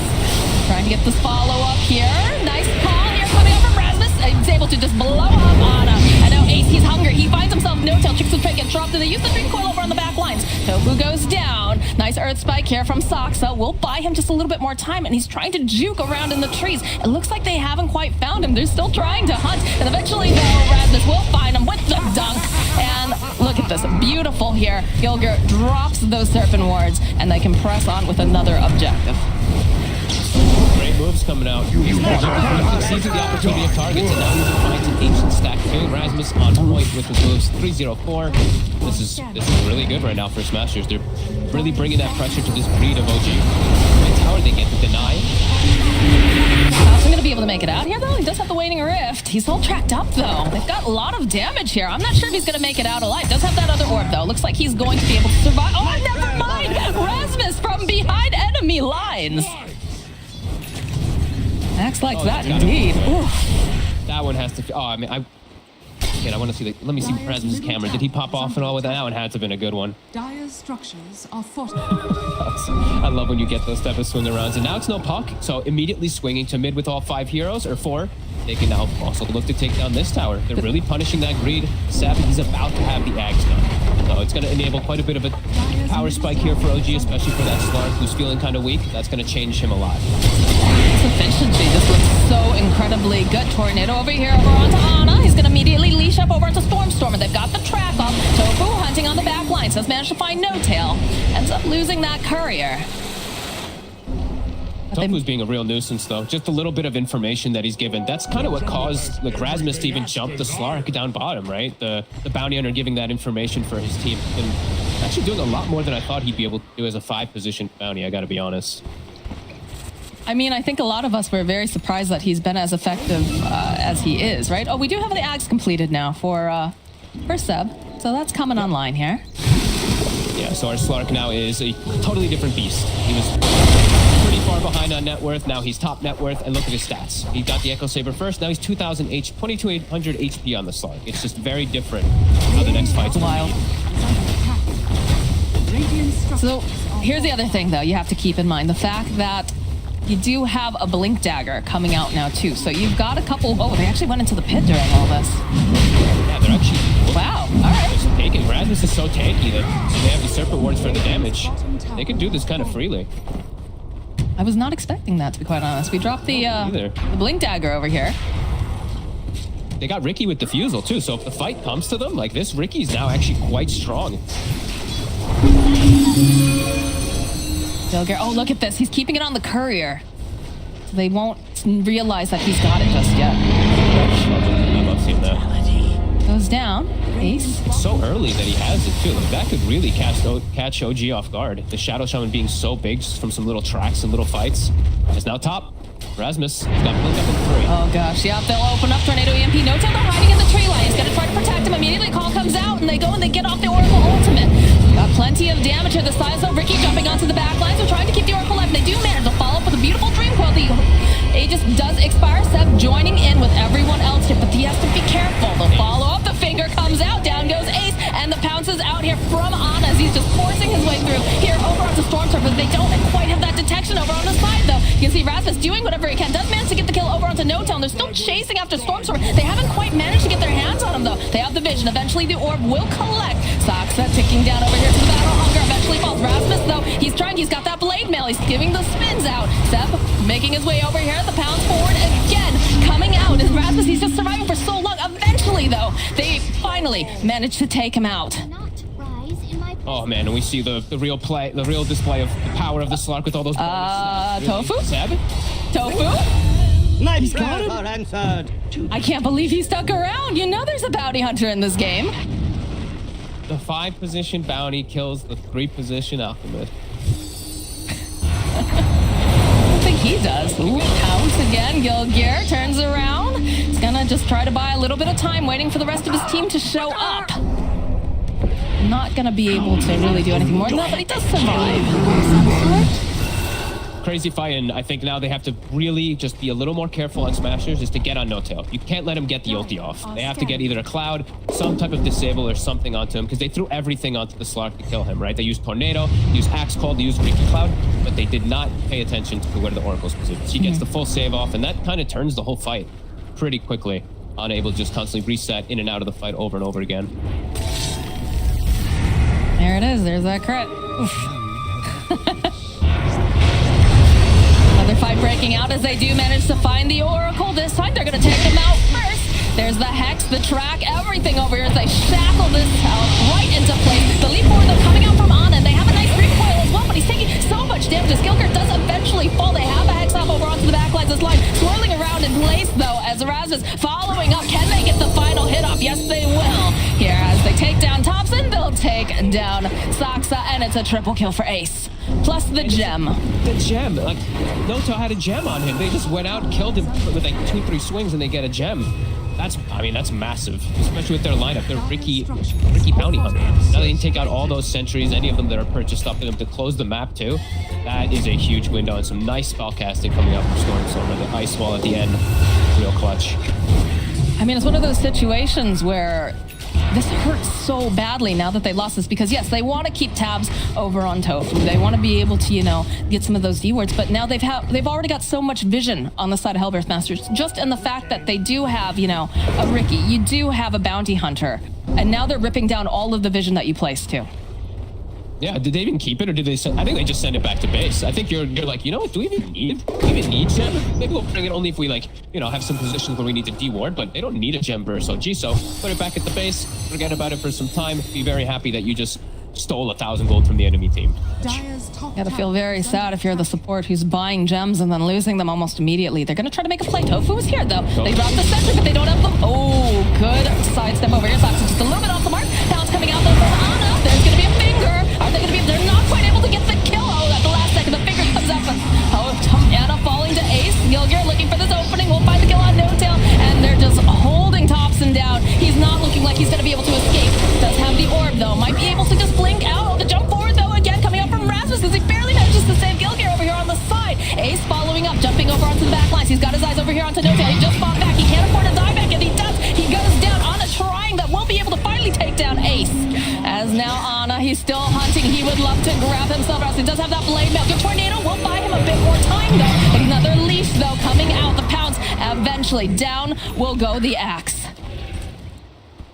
Speaker 6: Trying to get this follow-up here. Nice call here coming up from Rasmus. He's able to just blow up Ana. And now Ace, he's hungry. He finds himself No Tail. Tricks the trick, get dropped, and they use the Dream Coil over on the back lines. Tofu goes down. Nice Earth Spike here from Saxa. We'll buy him just a little bit more time, and he's trying to juke around in the trees. It looks like they haven't quite found him. They're still trying to hunt. And eventually, though, Rasmus will find him with the dunk. And look at this. Beautiful here. Gilger drops those Serpent Wards, and they can press on with another objective.
Speaker 7: Great moves coming out. He's seizing the opportunity of targets, and now he finds an ancient stack too. Rasmus on point with his moves. 3-0-4. This is really good right now for Smashers. They're really bringing that pressure to this greed of OG. The tower they get to deny.
Speaker 6: make it out here, though. He does have the Waning Rift. He's all tracked up, though. They've got a lot of damage here. I'm not sure if he's going to make it out alive. Does have that other orb, though. Looks like he's going to be able to survive. Oh, never mind! Rasmus from behind enemy lines. Acts like that, indeed.
Speaker 7: That one has to... Oh, I mean, I want to see the... Let me see Rasmus's camera. Did he pop off and all with that? That one had to have been a good one.
Speaker 1: Dire's structures are fortified.
Speaker 7: I love when you get those type of swing arounds. And now it's no puck, so immediately swinging to mid with all 5 heroes, or 4. They can now also look to take down this tower. They're really punishing that greed. Savage is about to have the Ags done. So it's going to enable quite a bit of a power spike here for OG, especially for that Slark who's feeling kind of weak. That's going to change him a lot.
Speaker 6: Efficiency just looks so incredibly good. Tornado over here over onto Ana. He's going to immediately leash up over onto Stormstormer. They've got the trap up. Tofu hunting on the back line. Has managed to find No Tail. Ends up losing that courier.
Speaker 7: Tofu's being a real nuisance, though. Just a little bit of information that he's given. That's kind of what caused like Rasmus to even jump the Slark down bottom, right? The bounty hunter giving that information for his team. And actually doing a lot more than I thought he'd be able to do as a 5-position bounty, I got to be honest.
Speaker 6: I mean, I think a lot of us were very surprised that he's been as effective as he is, right? Oh, we do have the Ags completed now for Seb. So that's coming online here.
Speaker 7: Yeah, so our Slark now is a totally different beast. He was pretty far behind on net worth. Now he's top net worth, and look at his stats. He got the Echo Saber first. Now he's 22,800 HP on the Slark. It's just very different how the next fight's
Speaker 6: wild. So
Speaker 1: So
Speaker 6: here's the other thing, though, you have to keep in mind. The fact that you do have a Blink Dagger coming out now, too. So you've got a couple... Oh, they actually went into the pit during all this.
Speaker 7: Yeah, they're actually...
Speaker 6: Wow. All right.
Speaker 7: Just taking. Rasmus is so tanky that they have the Serpent Wards for the damage. They can do this kind of freely.
Speaker 6: I was not expecting that, to be quite honest. We dropped the Blink Dagger over here.
Speaker 7: They got Ricky with Diffusal, too. So if the fight comes to them, like this, Ricky's now actually quite strong.
Speaker 6: Oh, look at this. He's keeping it on the courier. So they won't realize that he's got it just yet.
Speaker 7: I love seeing that.
Speaker 6: Goes down. Ace.
Speaker 7: It's so early that he has it, too. Like, that could really catch OG off guard. The Shadow Shaman being so big just from some little tracks and little fights. Just now top. Rasmus has got Blink up in 3.
Speaker 6: Oh, gosh. Yeah, they'll open up Tornado EMP. No Tail, they're hiding in the tree line. He's going to try to protect him. Immediately, call comes out, and they go and they get off the Oracle Ultimate. Got plenty of damage at the size of Ricky jumping onto the back line. So trying to keep the Oracle alive. They do manage to follow up with a beautiful Dream Coil. The Aegis does expire. Seb joining in with everyone else here, but he has to be careful. The follow-up, the finger comes out. Down goes Ace, and the pounce is out here from Ana as he's just forcing his way through. Here over onto Stormstorm, but they don't quite have that detection over on the side, though. You can see Rasmus doing whatever he can. Does manage to get the kill over onto No Tail, and they're still chasing after Stormstorm. They haven't quite managed to get their hands on him, though. They have the vision. Eventually, the orb will collect. Saxa ticking down over here to the Battle Hunger. Eventually falls. Rasmus, though, he's trying. He's got that blade mail. He's giving the spins out. Seb making his way over here. The pounds forward again. Coming out. And Rasmus, he's just surviving for so long. Eventually, though, they finally managed to take him out.
Speaker 7: Oh, man, and we see the real play, the real display of the power of the Slark with all those bonus
Speaker 6: Tofu?
Speaker 7: Seb?
Speaker 6: Tofu?
Speaker 8: My prayers are answered.
Speaker 6: I can't believe he stuck around. You know there's a bounty hunter in this game.
Speaker 7: The 5-position bounty kills the 3-position alchemist.
Speaker 6: I don't think he does. Ooh, pounce again. Gilgear turns around. He's gonna just try to buy a little bit of time waiting for the rest of his team to show up. Not gonna be able to really do anything more than that, but he does survive.
Speaker 7: Crazy fight, and I think now they have to really just be a little more careful on Smashers just to get on No Tail. You can't let him get the ulti off. They have to get either a Cloud, some type of disable or something onto him, because they threw everything onto the Slark to kill him, right? They used Tornado, they used Axe Call, they used Ricky Cloud, but they did not pay attention to where the Oracle's positioned. She gets the full save off, and that kind of turns the whole fight pretty quickly. Unable to just constantly reset in and out of the fight over and over again.
Speaker 6: There it is. There's that crit. Oof. Another fight breaking out as they do manage to find the Oracle. This time they're going to take them out first. There's the Hex, the track, everything over here as they shackle this out right into place. The leap forward, though, coming out from Ana, and they have a nice recoil as well, but he's taking so much damage. His Skilker does eventually fall. They have a Hex up over onto the back lines. This line swirling around in place, though, as Erasmus following up. Can they get the final hit off? Yes, they will. Here, as they take down Thompson, they'll take down Saxa, and it's a triple kill for Ace. plus the gem.
Speaker 7: The gem, like Noto had a gem on him. They just went out, killed him with like 2-3 swings, and they get a gem. That's massive, especially with their lineup. They're Ricky bounty hunter. Now they can take out all those sentries, any of them that are purchased up to them to close the map too. That is a huge window and some nice spell casting coming up from Stormstormer. The ice wall at the end, real clutch.
Speaker 6: I mean, it's one of those situations where this hurts so badly now that they lost this, because yes, they want to keep tabs over on Tofu. They want to be able to, you know, get some of those D words, but now they've already got so much vision on the side of HELLBEAR Smashers, just in the fact that they do have, you know, a Ricky, you do have a bounty hunter, and now they're ripping down all of the vision that you placed too.
Speaker 7: Yeah, did they even keep it, or did they send? I think they just send it back to base. I think you're like, you know what? Do we even need gem? Maybe we'll bring it only if we, like, you know, have some positions where we need to deward, but they don't need a gem burst OG. So put it back at the base, forget about it for some time. Be very happy that you just stole 1,000 gold from the enemy team.
Speaker 1: Dire's top
Speaker 6: You gotta feel
Speaker 1: tower
Speaker 6: very
Speaker 1: is
Speaker 6: sad
Speaker 1: under
Speaker 6: if you're the support who's buying gems and then losing them almost immediately. They're gonna try to make a play. Tofu is here though. They dropped the sentry, but they don't have them. Oh, good sidestep over here. Sox just a little bit off the mark. Pounds coming out though from Ana. There's gonna be a finger. Are they gonna be? They're not quite able to get the kill. Oh, at the last second, the finger comes up. Ana falling to Ace. Gilgir looking for this opening. Won't find the kill on No Tail, and they're just holding Thompson down. He's not looking like he's gonna be able to escape. Does have the orb though. Might be able to just blink out. Oh, the jump forward though again coming up from Rasmus as he barely manages to save Gilgir over here on the side. Ace following up, jumping over onto the back lines. He's got his eyes over here onto No Tail. He just fought back. He can't afford to die back, and he does. He goes down. Ana trying, that won't be able to finally take down Ace. As now Ana, he's still hunting. He would love to grab himself out. He does have that blade mail. Good tornado will buy him a bit more time though. Another leash though coming out. The pounds eventually down will go the axe.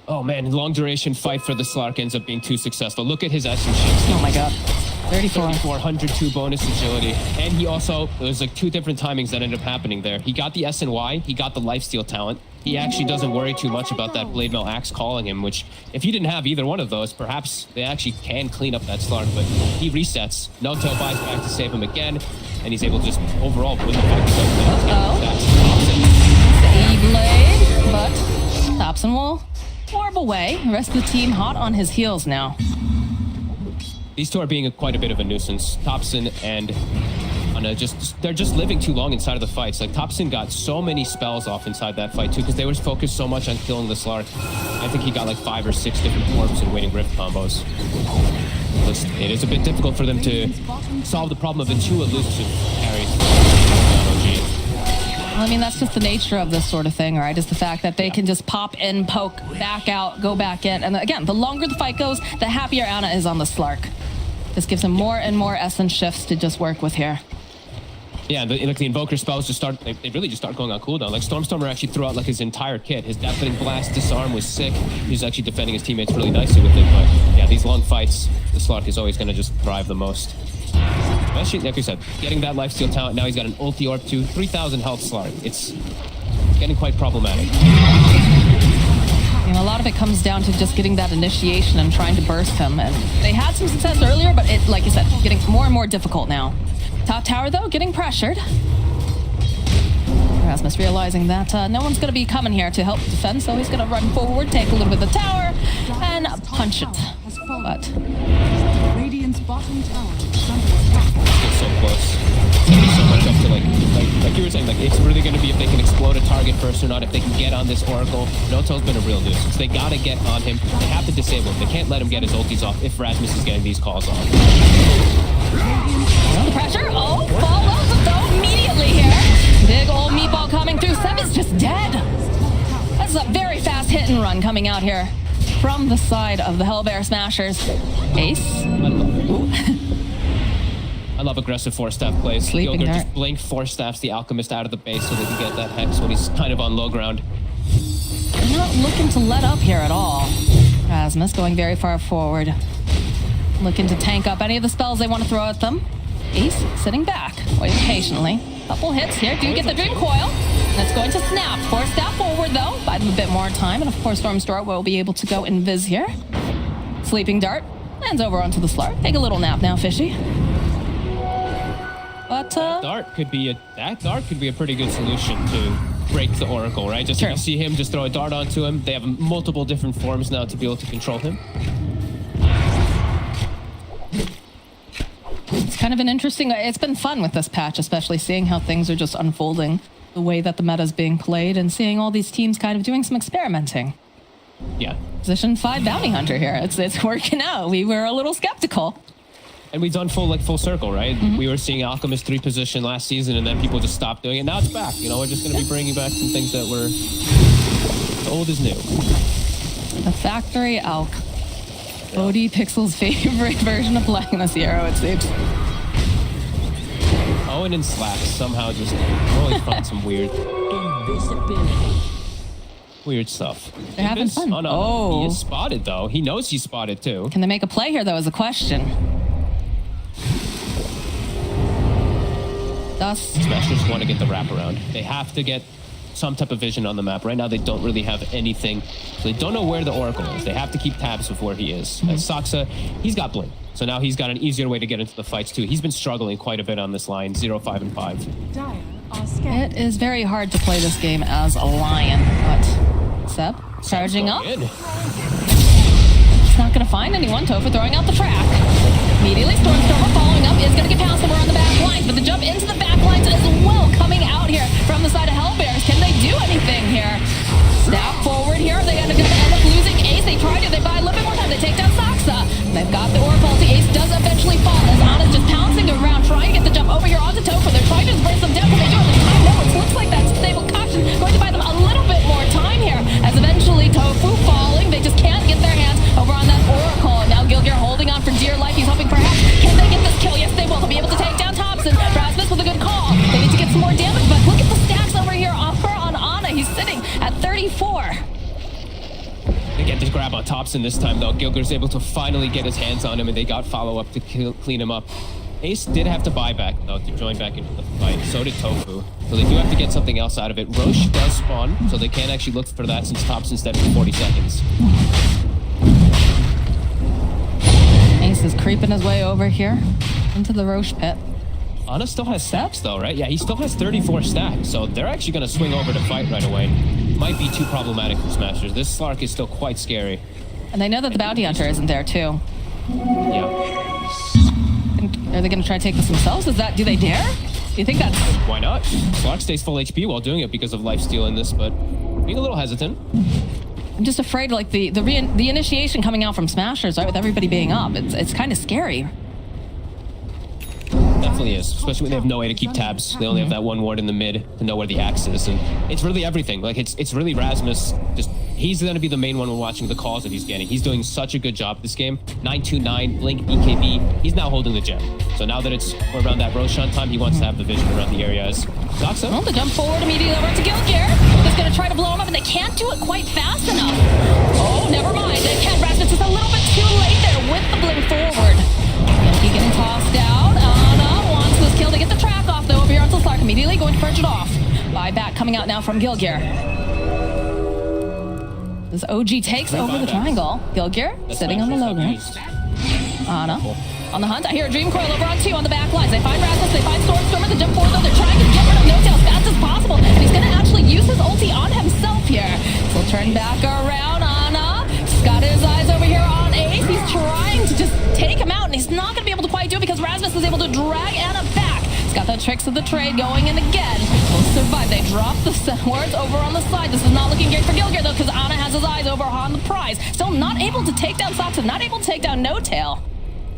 Speaker 7: Oh man, long duration fight for the Slark ends up being too successful. Look at his essence shifts.
Speaker 6: Oh my god. 34.
Speaker 7: 102 bonus agility. And he also, there was like 2 different timings that ended up happening there. He got the SNY, he got the lifesteal talent. He actually doesn't worry too much about that Blade Mail Axe calling him, which if he didn't have either one of those, perhaps they actually can clean up that Slark, but he resets. Noto buys back to save him again, and he's able to just overall win the fight.
Speaker 6: Blade, but Thompson will orb away. The rest of the team hot on his heels now.
Speaker 7: These two are being quite a bit of a nuisance. Thompson and Ana they're just living too long inside of the fights. Like Thompson got so many spells off inside that fight too, because they were focused so much on killing the Slark. I think he got like 5 or 6 different orbs and winning rift combos. It is a bit difficult for them to solve the problem of the 2 elusive carries.
Speaker 6: I mean, that's just the nature of this sort of thing, right? Is the fact that they can just pop in, poke, back out, go back in. And again, the longer the fight goes, the happier Ana is on the Slark. This gives him more and more essence shifts to just work with here.
Speaker 7: Yeah, the Invoker spells just start, they really just start going on cooldown. Like Stormstormer actually threw out like his entire kit. His Deafening Blast Disarm was sick. He's actually defending his teammates really nicely with it. But yeah, these long fights, the Slark is always going to just thrive the most. Especially, like we said, getting that lifesteal talent. Now he's got an ulti orb too. 3,000 health Slark. It's getting quite problematic.
Speaker 6: And a lot of it comes down to just getting that initiation and trying to burst him. And they had some success earlier, but it, like you said, getting more and more difficult now. Top tower, though, getting pressured. Rasmus realizing that no one's going to be coming here to help defend, so he's going to run forward, take a little bit of the tower, and punch it. But
Speaker 1: Radiant's bottom tower is under attack.
Speaker 7: It's so close. It's so much up to like you were saying, like it's really going to be if they can explode a target first or not, if they can get on this Oracle. Noto's been a real nuisance. They got to get on him. They have to disable him. They can't let him get his ultis off if Rasmus is getting these calls off.
Speaker 6: the pressure. Oh, follows though immediately here. Big old meatball coming through. Seb's just dead. That's a very fast hit and run coming out here from the side of the HELLBEAR Smashers. Ace.
Speaker 7: I love aggressive 4-staff plays.
Speaker 6: Sleeping
Speaker 7: Gilgir
Speaker 6: Dart.
Speaker 7: just blink 4-staffs the Alchemist out of the base so they can get that Hex when he's kind of on low ground.
Speaker 6: They're not looking to let up here at all. Rasmus going very far forward. Looking to tank up any of the spells they want to throw at them. Ace sitting back, waiting patiently. Couple hits here. Do get the Dream Coil. That's going to snap. 4-staff forward though. Buy them a bit more time. And of course Stormstorm will be able to go invis here. Sleeping Dart lands over onto the Slark. Take a little nap now, Fishy. But
Speaker 7: That dart could be a pretty good solution to break the Oracle, right? Just
Speaker 6: Sure.
Speaker 7: if you see him, just throw a dart onto him. They have multiple different forms now to be able to control him.
Speaker 6: it's kind of an interesting, it's been fun with this patch, especially seeing how things are just unfolding, the way that the meta is being played, and seeing all these teams kind of doing some experimenting.
Speaker 7: Yeah.
Speaker 6: Position 5 bounty hunter here. It's working out. We were a little skeptical.
Speaker 7: And we've done full circle, right? We were seeing Alchemist 3 position last season, and then people just stopped doing it. Now it's back. You know, we're just going to be bringing back some things that were old as new.
Speaker 6: The factory Alch. Odie Pixel's favorite version of playing this hero, it seems.
Speaker 7: Owen and Slack somehow just always find some weird stuff.
Speaker 6: They're having fun.
Speaker 7: Oh, no.
Speaker 6: Oh.
Speaker 7: He is spotted, though. He knows he's spotted, too.
Speaker 6: Can they make a play here, though, is a question. Thus,
Speaker 7: Smashers want to get the wraparound. They have to get some type of vision on the map. Right now, they don't really have anything. So they don't know where the Oracle is. They have to keep tabs of where he is. And Saksa, he's got Blink. So now he's got an easier way to get into the fights, too. He's been struggling quite a bit on this line, 0, 5, and 5.
Speaker 6: it is very hard to play this game as a lion, but Seb, charging up.
Speaker 7: Good.
Speaker 6: He's not going to find anyone. Topher throwing out the track. Immediately, Stormstormer following up is going to get past somewhere on the back lines, but the jump into the back lines as well coming out here from the side of HELLBEARs. Can they do anything here? Snap forward here. Are they going to end up losing Ace? They try to. They buy a little bit more time. They take down Saksa. They've got the Oracle. Ace does eventually fall as Anna's just pouncing around, trying to get the jump over here onto Topher. They're trying to just brace them down. Can they do it this time? No, it looks like that stable caution going to buy them a little bit more time here as eventually Tofu falling. They just can't get their hands over on that Oracle. And now Gilgear holding on for dear life. He's hoping perhaps, can they get this kill? Yes, they will. They'll be able to take down Thompson. Rasmus with a good call. They need to get some more damage, but look at the stacks over here on Anna. He's sitting at 34.
Speaker 7: They get this grab on Thompson this time, though. Gilger's able to finally get his hands on him, and they got follow-up to clean him up. Ace did have to buy back, though, to join back into the fight. So did Tofu. So they do have to get something else out of it. Roche does spawn, so they can't actually look for that since Thompson's dead for 40 seconds.
Speaker 6: Ace is creeping his way over here into the Roche pit.
Speaker 7: Anna still has stacks, though, right? Yeah, he still has 34 stacks, so they're actually going to swing over to fight right away. Might be too problematic for Smashers. This Slark is still quite scary.
Speaker 6: And they know that the bounty hunter isn't there, too.
Speaker 7: Yeah.
Speaker 6: Are they going to try to take this themselves? Do they dare? Do you think that's...
Speaker 7: Why not? Slark stays full HP while doing it because of lifesteal in this, but being a little hesitant.
Speaker 6: I'm just afraid, like, the initiation coming out from Smashers, right, with everybody being up. It's kind of scary.
Speaker 7: Definitely is, especially when they have no way to keep tabs. They only have that one ward in the mid to know where the axe is, and it's really everything. Like, it's really Rasmus. Just he's going to be the main one when watching the calls that he's getting. He's doing such a good job this game. 929, Blink, BKB. He's now holding the gem. So now that we're around that Roshan time, he wants to have the vision around the areas. Zaksa.
Speaker 6: Well, the jump forward immediately over to Gilgear. He's going to try to blow him up, and they can't do it quite fast enough. Oh, never mind. They can't. Rasmus is a little bit too late there with the blink forward. Yankee getting tossed out. Anna wants this kill to get the track off, though, over here onto Slark. Immediately going to purge it off. Buyback coming out now from Gilgear. This OG takes over the triangle. Gilgear sitting on the low ground. Anna on the hunt. I hear a Dream Coil over on 2 on the back lines. They find Rasmus. They find Stormstormer. The jump forward, though. They're trying to get rid of No-Tail as fast as possible. And he's going to actually use his ulti on himself here. So turn back around. Anna. He's got his eyes over here on Ace. He's trying to just take him out, and he's not going to be able to quite do it because Rasmus is able to drag Anna back. He's got the tricks of the trade going in again. Will survive. They drop the wards over on the side. This is not looking great for Gilgear, though, because Anna has his eyes over on the prize. Still not able to take down Saksa, not able to take down No-Tail.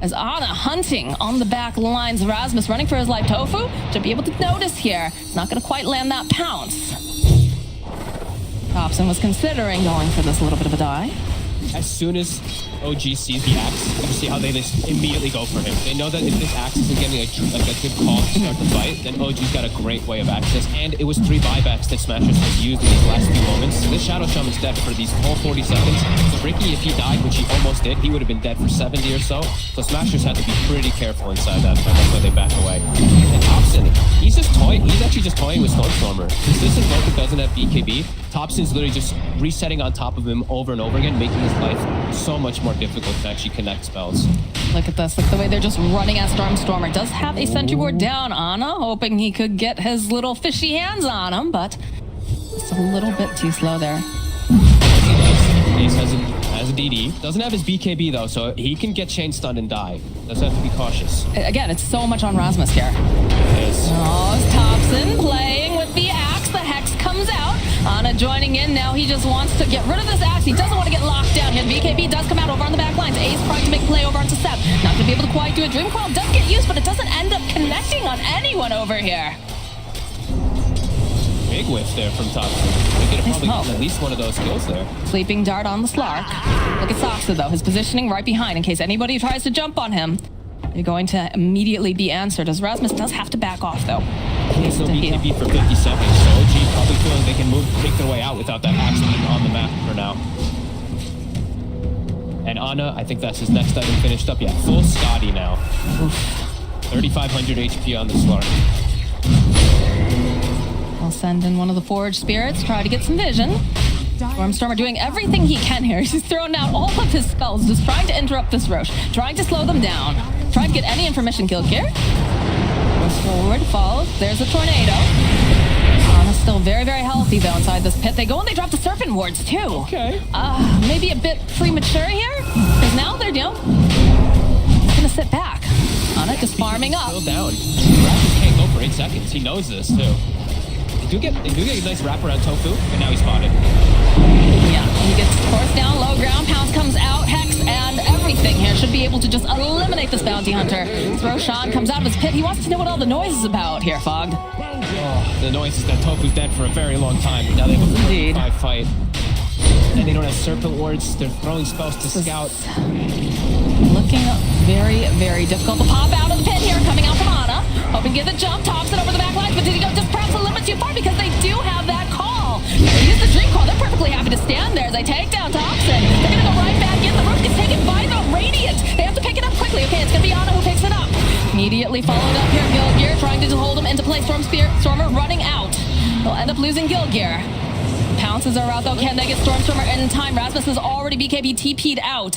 Speaker 6: As Anna hunting on the back lines, Rasmus running for his life. Tofu to be able to notice here. It's not going to quite land that pounce. Thompson was considering going for this little bit of a die.
Speaker 7: As soon as OG sees the axe, you see how they just immediately go for him. They know that if this axe isn't getting a good call to start the fight, then OG's got a great way of access. And it was 3 buybacks that Smashers has used in these last few moments. So this Shadow Shaman's dead for these whole 40 seconds. So Ricky, if he died, which he almost did, he would have been dead for 70 or so. So Smashers had to be pretty careful inside that fight. That's why they back away. And Thompson, he's actually just toying with Stormstormer. Since this Invoker doesn't have BKB, Thompson's literally just resetting on top of him over and over again, making his life so much more difficult to actually connect spells.
Speaker 6: Look at this. Look at the way they're just running at Stormstormer. Does have a sentry ward down. Anna hoping he could get his little fishy hands on him, but it's a little bit too slow there.
Speaker 7: Ace hasn't Has a DD. Doesn't have his BKB though, so he can get chain stunned and die. Does have to be cautious.
Speaker 6: Again, it's so much on Rasmus here.
Speaker 7: Yes.
Speaker 6: Oh, it's Thompson playing with the axe. The Hex comes out. Ana joining in now. He just wants to get rid of this axe. He doesn't want to get locked down here. The BKB does come out over on the back lines. Ace trying to make a play over onto Seb. Not going to be able to quite do it. Dream Coil does get used, but it doesn't end up connecting on anyone over here.
Speaker 7: Big whiff there from Thompson. We could have probably gotten at least one of those kills there.
Speaker 6: Sleeping Dart on the Slark. Look at Soxa though. His positioning right behind in case anybody tries to jump on him. You're going to immediately be answered, as Rasmus does have to back off though.
Speaker 7: He's still BKB for 50 seconds, so OG probably feeling they can make their way out without that axe being on the map for now. And Ana, I think that's his next item finished up. Yeah, full Scotty now. 3,500 HP on the Slark.
Speaker 6: I'll send in one of the Forge Spirits, try to get some vision. Stormstormer doing everything he can here. He's throwing out all of his spells, just trying to interrupt this Roche, trying to slow them down, trying to get any information killed here. Goes forward, falls. There's a tornado. Ana's still very, very healthy though inside this pit. They go and they drop the Serpent Wards too.
Speaker 7: Okay.
Speaker 6: Maybe a bit premature here, because now they're gonna sit back. Ana just farming up.
Speaker 7: Still down. Raptors can't go for 8 seconds. He knows this too. They do get a nice wrap around Tofu, and now he's spotted.
Speaker 6: Yeah, he gets forced down, low ground, Pounce comes out, Hex and everything here should be able to just eliminate this bounty hunter. Roshan comes out of his pit. He wants to know what all the noise is about here, Fogged.
Speaker 7: Oh, the noise is that Tofu's dead for a very long time. Now they have a 45 fight. And they don't have Serpent Wards. They're throwing spells to scout.
Speaker 6: Looking very, very difficult to pop out of the pit here, coming out from Ana. Hoping to get the jump, Thompson over the back lines, but did he go just perhaps a little bit too far because they do have that call. They use the Dream Call. They're perfectly happy to stand there as they take down Thompson. They're going to go right back in. The roof gets taken by the Radiant. They have to pick it up quickly. Okay, it's going to be Ana who picks it up. Immediately followed up here, Gilgear trying to hold him into place. Stormer running out. They'll end up losing Gilgear. Pounces are out though. Can they get Stormstormer in time? Rasmus has already BKB TP'd out.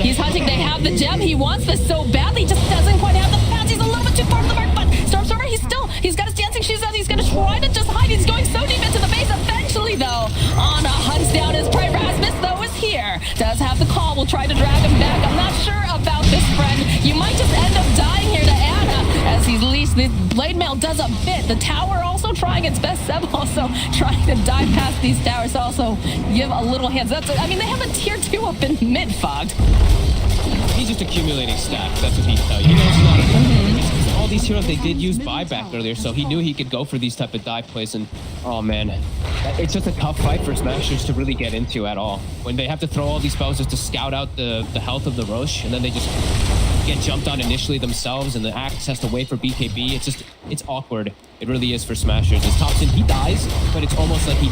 Speaker 6: He's hunting. They have the gem. He wants this so badly. Just doesn't quite have the bounce. He's a little bit too far from the mark, but Stormstormer, he's got his dancing shoes on. He's going to try to just hide. He's going so deep into the base. Eventually though, Ana hunts down his prey. Rasmus though is here. Does have the call. Will try to drag him back. I'm not sure about this, friend. You might just end up dying here to Ana as he's leashed. The Blade Mail does a bit. The tower also trying its best. Seb also trying to dive past these towers to also give a little hands. I mean, they have a tier 2 up in mid, Fogged.
Speaker 7: He's just accumulating stacks. That's what he's telling you. He knows a lot of all these heroes, they did use buyback earlier, so he knew he could go for these type of dive plays. And oh man, it's just a tough fight for Smashers to really get into at all. When they have to throw all these spells just to scout out the health of the Roche, and then they just get jumped on initially themselves, and the Axe has to wait for BKB. It's awkward. It really is for Smashers. As Thompson, he dies, but it's almost like he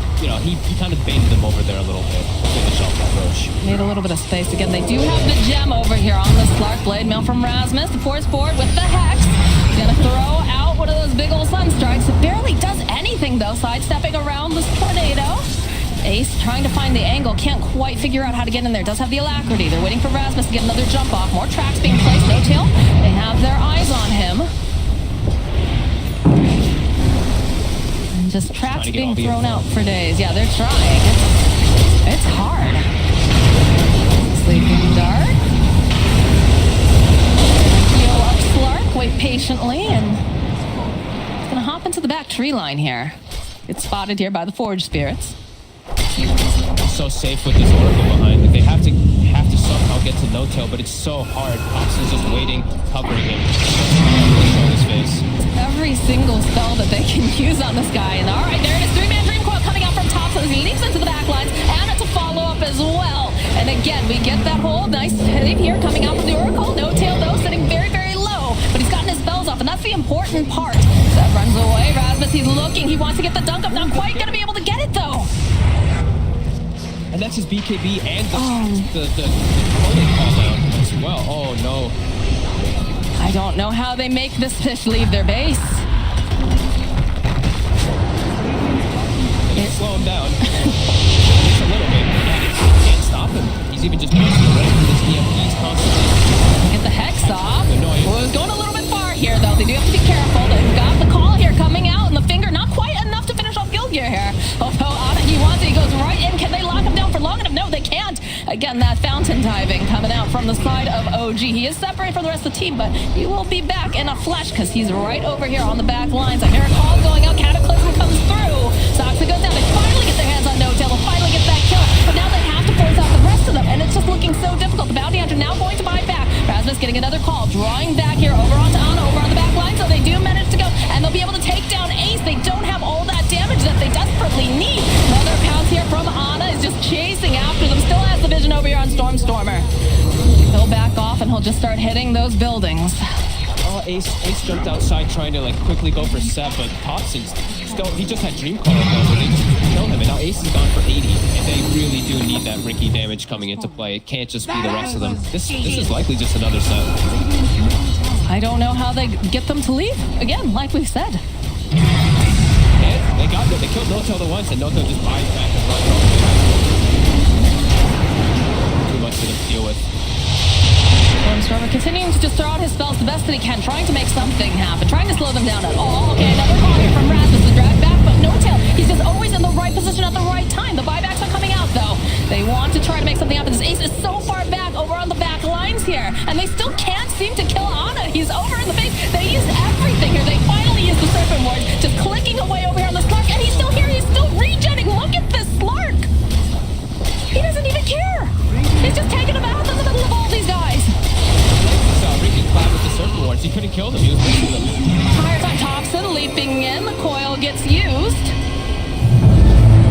Speaker 7: kind of baited them over there a little bit to finish off that Roche.
Speaker 6: Made a little bit of space again. They do have the gem over here on the Slark. Blade Mail from Rasmus. The force forward with the Hex. He's gonna throw out one of those big old sun strikes. It barely does anything though, sidestepping around this tornado. Ace trying to find the angle, can't quite figure out how to get in there. Does have the alacrity. They're waiting for Rasmus to get another jump off. More tracks being placed. No tail. They have their eyes on him. And just traps being thrown out for days. Yeah, they're trying. It's hard. Sleeping Dart. Heal up Slark. Wait patiently, and it's gonna hop into the back tree line here. It's spotted here by the Forge Spirits.
Speaker 7: So safe with this Oracle behind. Like they have to somehow get to no tail, but it's so hard. Thompson's just waiting, covering him, showing his face.
Speaker 6: Every single spell that they can use on this guy. And all right, there it is. 3-man Dream Coil coming out from Thompson as he leaps into the back lines. Ana to follow up as well. And again, we get that whole nice save here coming out from the Oracle. No tail though, sitting very, very low. But he's gotten his spells off, and that's the important part. That runs away. Rasmus, he's looking. He wants to get the dunk up. Not quite going to be able to get it though.
Speaker 7: And that's his BKB and the opponent call down as well. Oh no.
Speaker 6: I don't know how they make this fish leave their base.
Speaker 7: It's slow him down. Just a little bit. Can't stop him. He's even just bouncing away from his EMPs constantly.
Speaker 6: Get the Hex off. Well, it's going a little bit far here though. They do have to be careful. They've got the call here coming out, and the finger not quite enough to finish off Gilgear here. though. Ana, he wants it. He goes right in. Can they lock him down for long enough? No, they can't. Again, that fountain diving coming out from the side of OG. He is separated from the rest of the team, but he will be back in a flash because he's right over here on the back lines. I hear a call going out. Cataclysm comes through. Soxa goes down. They finally get their hands on No-Tail. They'll finally get that kill. But now they have to force out the rest of them, and it's just looking so difficult. The bounty hunter now going to buy back. Rasmus getting another call, drawing back here over onto Ana, over on the back line, so they do manage to go, and they'll be able to take down Ace. They don't have all that damage that they desperately need. Another pounce here from Ana is just chasing after them. Still has the vision over here on Stormer. He'll back off, and he'll just start hitting those buildings.
Speaker 7: Oh, Ace jumped outside trying to like quickly go for Seb, but Thompson's still, he just had Dream Coil though, so they just killed him, and now Ace is gone for 80, and they really do need that Ricky damage coming into play. It can't just be the rest of them. This is likely just another set.
Speaker 6: I don't know how they get them to leave. Again, like we've said.
Speaker 7: And they killed No-Tail once, and No-Tail just buys back and runs off. Too much for them to deal with.
Speaker 6: Stormer continuing to just throw out his spells the best that he can, trying to make something happen, trying to slow them down at all. Okay, another call here from Rasmus to drag back, but No-Tail, he's just always in the right position at the right time. The buybacks are coming out, though. They want to try to make something happen. This Ace is so far back over on the back lines here, and they still can't seem to kill Ana. He's over in the face. They used everything here. They finally used the Serpent Ward, just clicking away over here on the Slark, and he's still here. He's still regenning. Look at this Slark. He doesn't even care. He's just taking a bath in the middle of all these guys.
Speaker 7: Ricky cloud with the Serpent Wards. He couldn't kill them. He was missing them.
Speaker 6: Entire time Thompson leaping in. The coil gets used.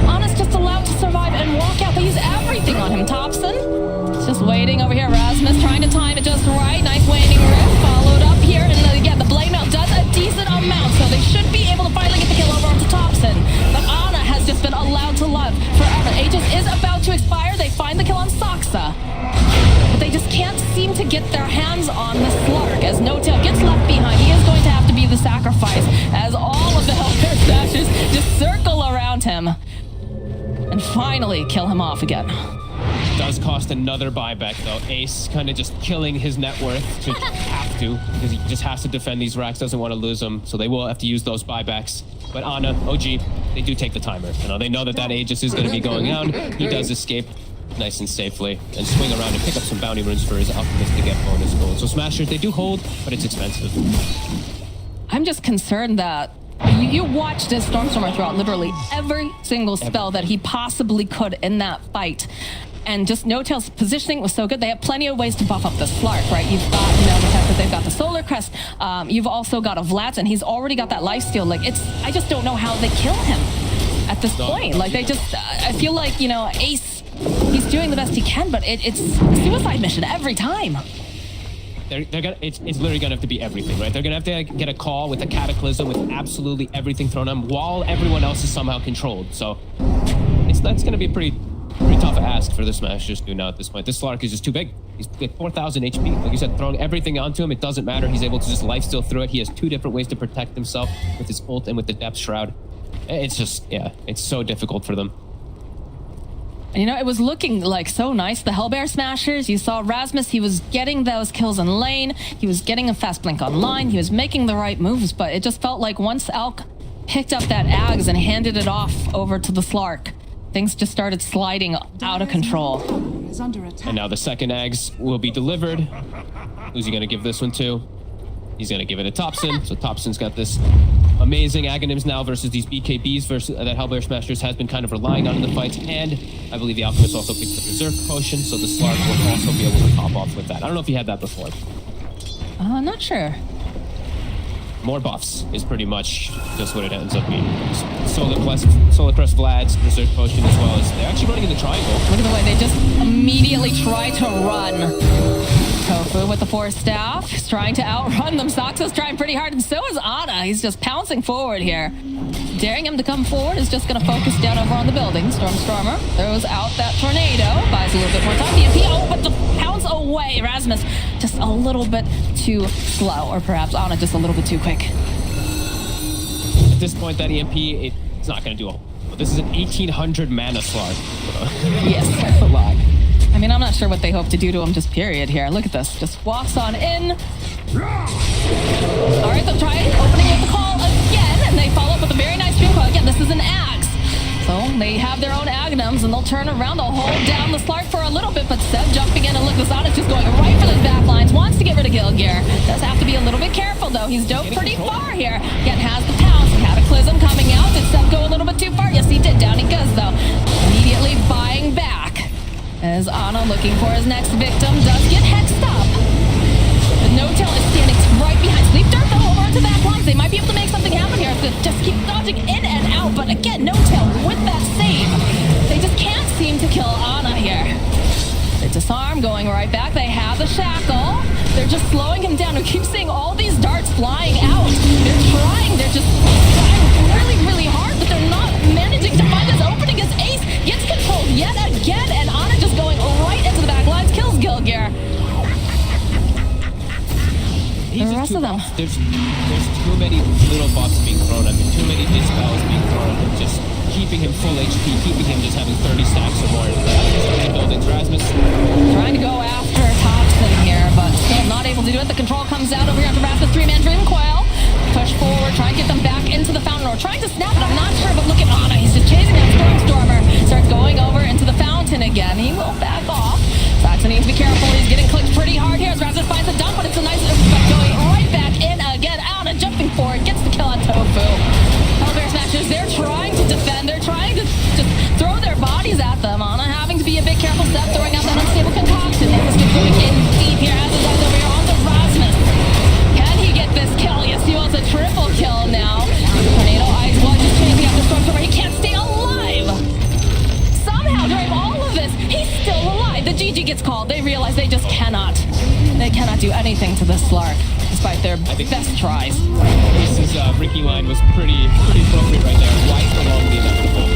Speaker 6: Ana's just allowed to survive and walk out. They use everything on him. Thompson just waiting over here. Rasmus trying to time it just right. Nice waning rift. Followed up here. And again, the blade mail does a decent amount. So they should be able to finally get the kill over onto Thompson. But Ana has just been allowed to live forever. Aegis is about to expire. They find the kill on Soxa. But they just can't seem to get their hands on the Slark as No-Tail gets left behind. He is going to have to be the sacrifice as all of the Hellbear Smashers just circle around him and finally kill him off again.
Speaker 7: Does cost another buyback though. Ace kind of just killing his net worth to have to, because he just has to defend these racks, doesn't want to lose them, so they will have to use those buybacks. But Ana, OG, they do take the timer. You know, they know that Aegis is going to be going out. He does escape nice and safely and swing around and pick up some bounty runes for his Alchemist to get bonus gold. So Smashers, they do hold, but it's expensive.
Speaker 6: I'm just concerned that you watched this Stormer throw out literally every single spell that he possibly could in that fight. And just No-Tail's positioning was so good. They have plenty of ways to buff up the Slark, right? You've got, the fact that they've got the Solar Crest. You've also got a Vlad's, and he's already got that lifesteal. Like, I just don't know how they kill him at this point. Like, they just, I feel like, Ace, he's doing the best he can, but it's a suicide mission every time.
Speaker 7: They're gonna, it's literally gonna have to be everything, right? They're gonna have to get a call with a Cataclysm with absolutely everything thrown on them while everyone else is somehow controlled. So that's gonna be a pretty tough ask for the Smashers to do now at this point. This Slark is just too big. He's like 4,000 HP. Like you said, throwing everything onto him, it doesn't matter. He's able to just lifesteal through it. He has two different ways to protect himself with his ult and with the Depth Shroud. It's just, yeah, it's so difficult for them.
Speaker 6: And it was looking like so nice. The Hellbear Smashers, you saw Rasmus, he was getting those kills in lane. He was getting a fast blink online. He was making the right moves, but it just felt like once Alk picked up that Ags and handed it off over to the Slark, things just started sliding out of control.
Speaker 7: And now the second Ags will be delivered. Who's he going to give this one to? He's going to give it to Thompson. So Thompson's got this amazing Aghanims now versus these BKBs versus that Hellbear Smashers has been kind of relying on in the fights. And I believe the Alchemist also picked the Berserk Potion, so the Slark will also be able to pop off with that. I don't know if he had that before.
Speaker 6: I'm not sure.
Speaker 7: More buffs is pretty much just what it ends up being. Solar Crest Vlad's Berserk Potion, as well as they're actually running in the triangle.
Speaker 6: Look at the way they just immediately try to run. Tofu with the Force Staff. He's trying to outrun them. Soxa's trying pretty hard, and so is Ana. He's just pouncing forward here. Daring him to come forward is just going to focus down over on the building. Stormer throws out that tornado. Buys a little bit more time. The MP, but the pounce away. Rasmus just a little bit too slow, or perhaps Ana just a little bit too quick.
Speaker 7: At this point, that EMP, it's not going to do a whole lot. This is an 1800 mana slug.
Speaker 6: Yes.
Speaker 7: That's a lot.
Speaker 6: I mean, I'm not sure what they hope to do to him, just period here. Look at this. Just walks on in. All right, they'll try opening with the call again, and they follow up with a very nice Dream Coil. Again, this is an Axe. So they have their own Agnums, and they'll turn around, they'll hold down the Slark for a little bit, but Seb jumping in, and look, Lasada's just going right for those back lines, wants to get rid of HELLBEAR. Does have to be a little bit careful, though. He's dove pretty far here. Again, has the pounce, Cataclysm coming out. Did Seb go a little bit too far? Yes, he did. Down he goes, though. Immediately buying back. As Ana looking for his next victim, does get hexed up. But No-Tail is standing right behind Sleep Dirt, though, over onto back lines. They might be able to make something happen here if they just keep dodging in and out. But again, No-Tail with that save. They just can't seem to kill Ana here. They disarm, going right back. They have the shackle. They're just slowing him down. We keep seeing all these darts flying out. They're just trying really, really hard, but they're not managing to find this opening as Ace gets controlled yet again, and Ana just going right into the back lines, kills HELLBEAR. The rest of them.
Speaker 7: There's too many little buffs being thrown at him, too many dispels being thrown at him, just keeping him full HP, keeping him just having 30 stacks or more. Buildings. Rasmus
Speaker 6: trying to go after Thompson here, but still not able to do it. The control comes out over here after Rasmus. 3-man Dream Coil. Push forward, try and get them back into the fountain, or trying to snap it. I'm not sure, but look at Ana. He's just chasing that Stormer. Starts going over into the fountain again. He will back off. Saxon needs to be careful. He's getting clicked pretty hard here as Rasmus finds a dump, but it's a nice effect going right back in again. Ana jumping forward, gets the kill on Tofu. HELLBEAR Smashers, they're trying to defend. They're trying to just throw their bodies at them. Ana having to be a bit careful. Seth throwing out that unstable concoction. Nicholas going in deep here. Has his eyes over here on the Rasmus. Can he get this kill? Yes, he wants a triple kill now. Tornado Eyes Blood just chasing after Stormtrooper. He can't stay alive. Somehow during all of this, he's still alive. The GG gets called. They realize they just cannot. They cannot do anything to this Slark, despite their best tries.
Speaker 7: Ace's Ricky line was pretty appropriate right there, right along the inevitable.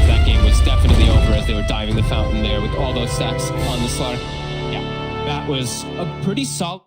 Speaker 7: That game was definitely over as they were diving the fountain there with all those stacks on the Slark. Yeah, that was a pretty solid.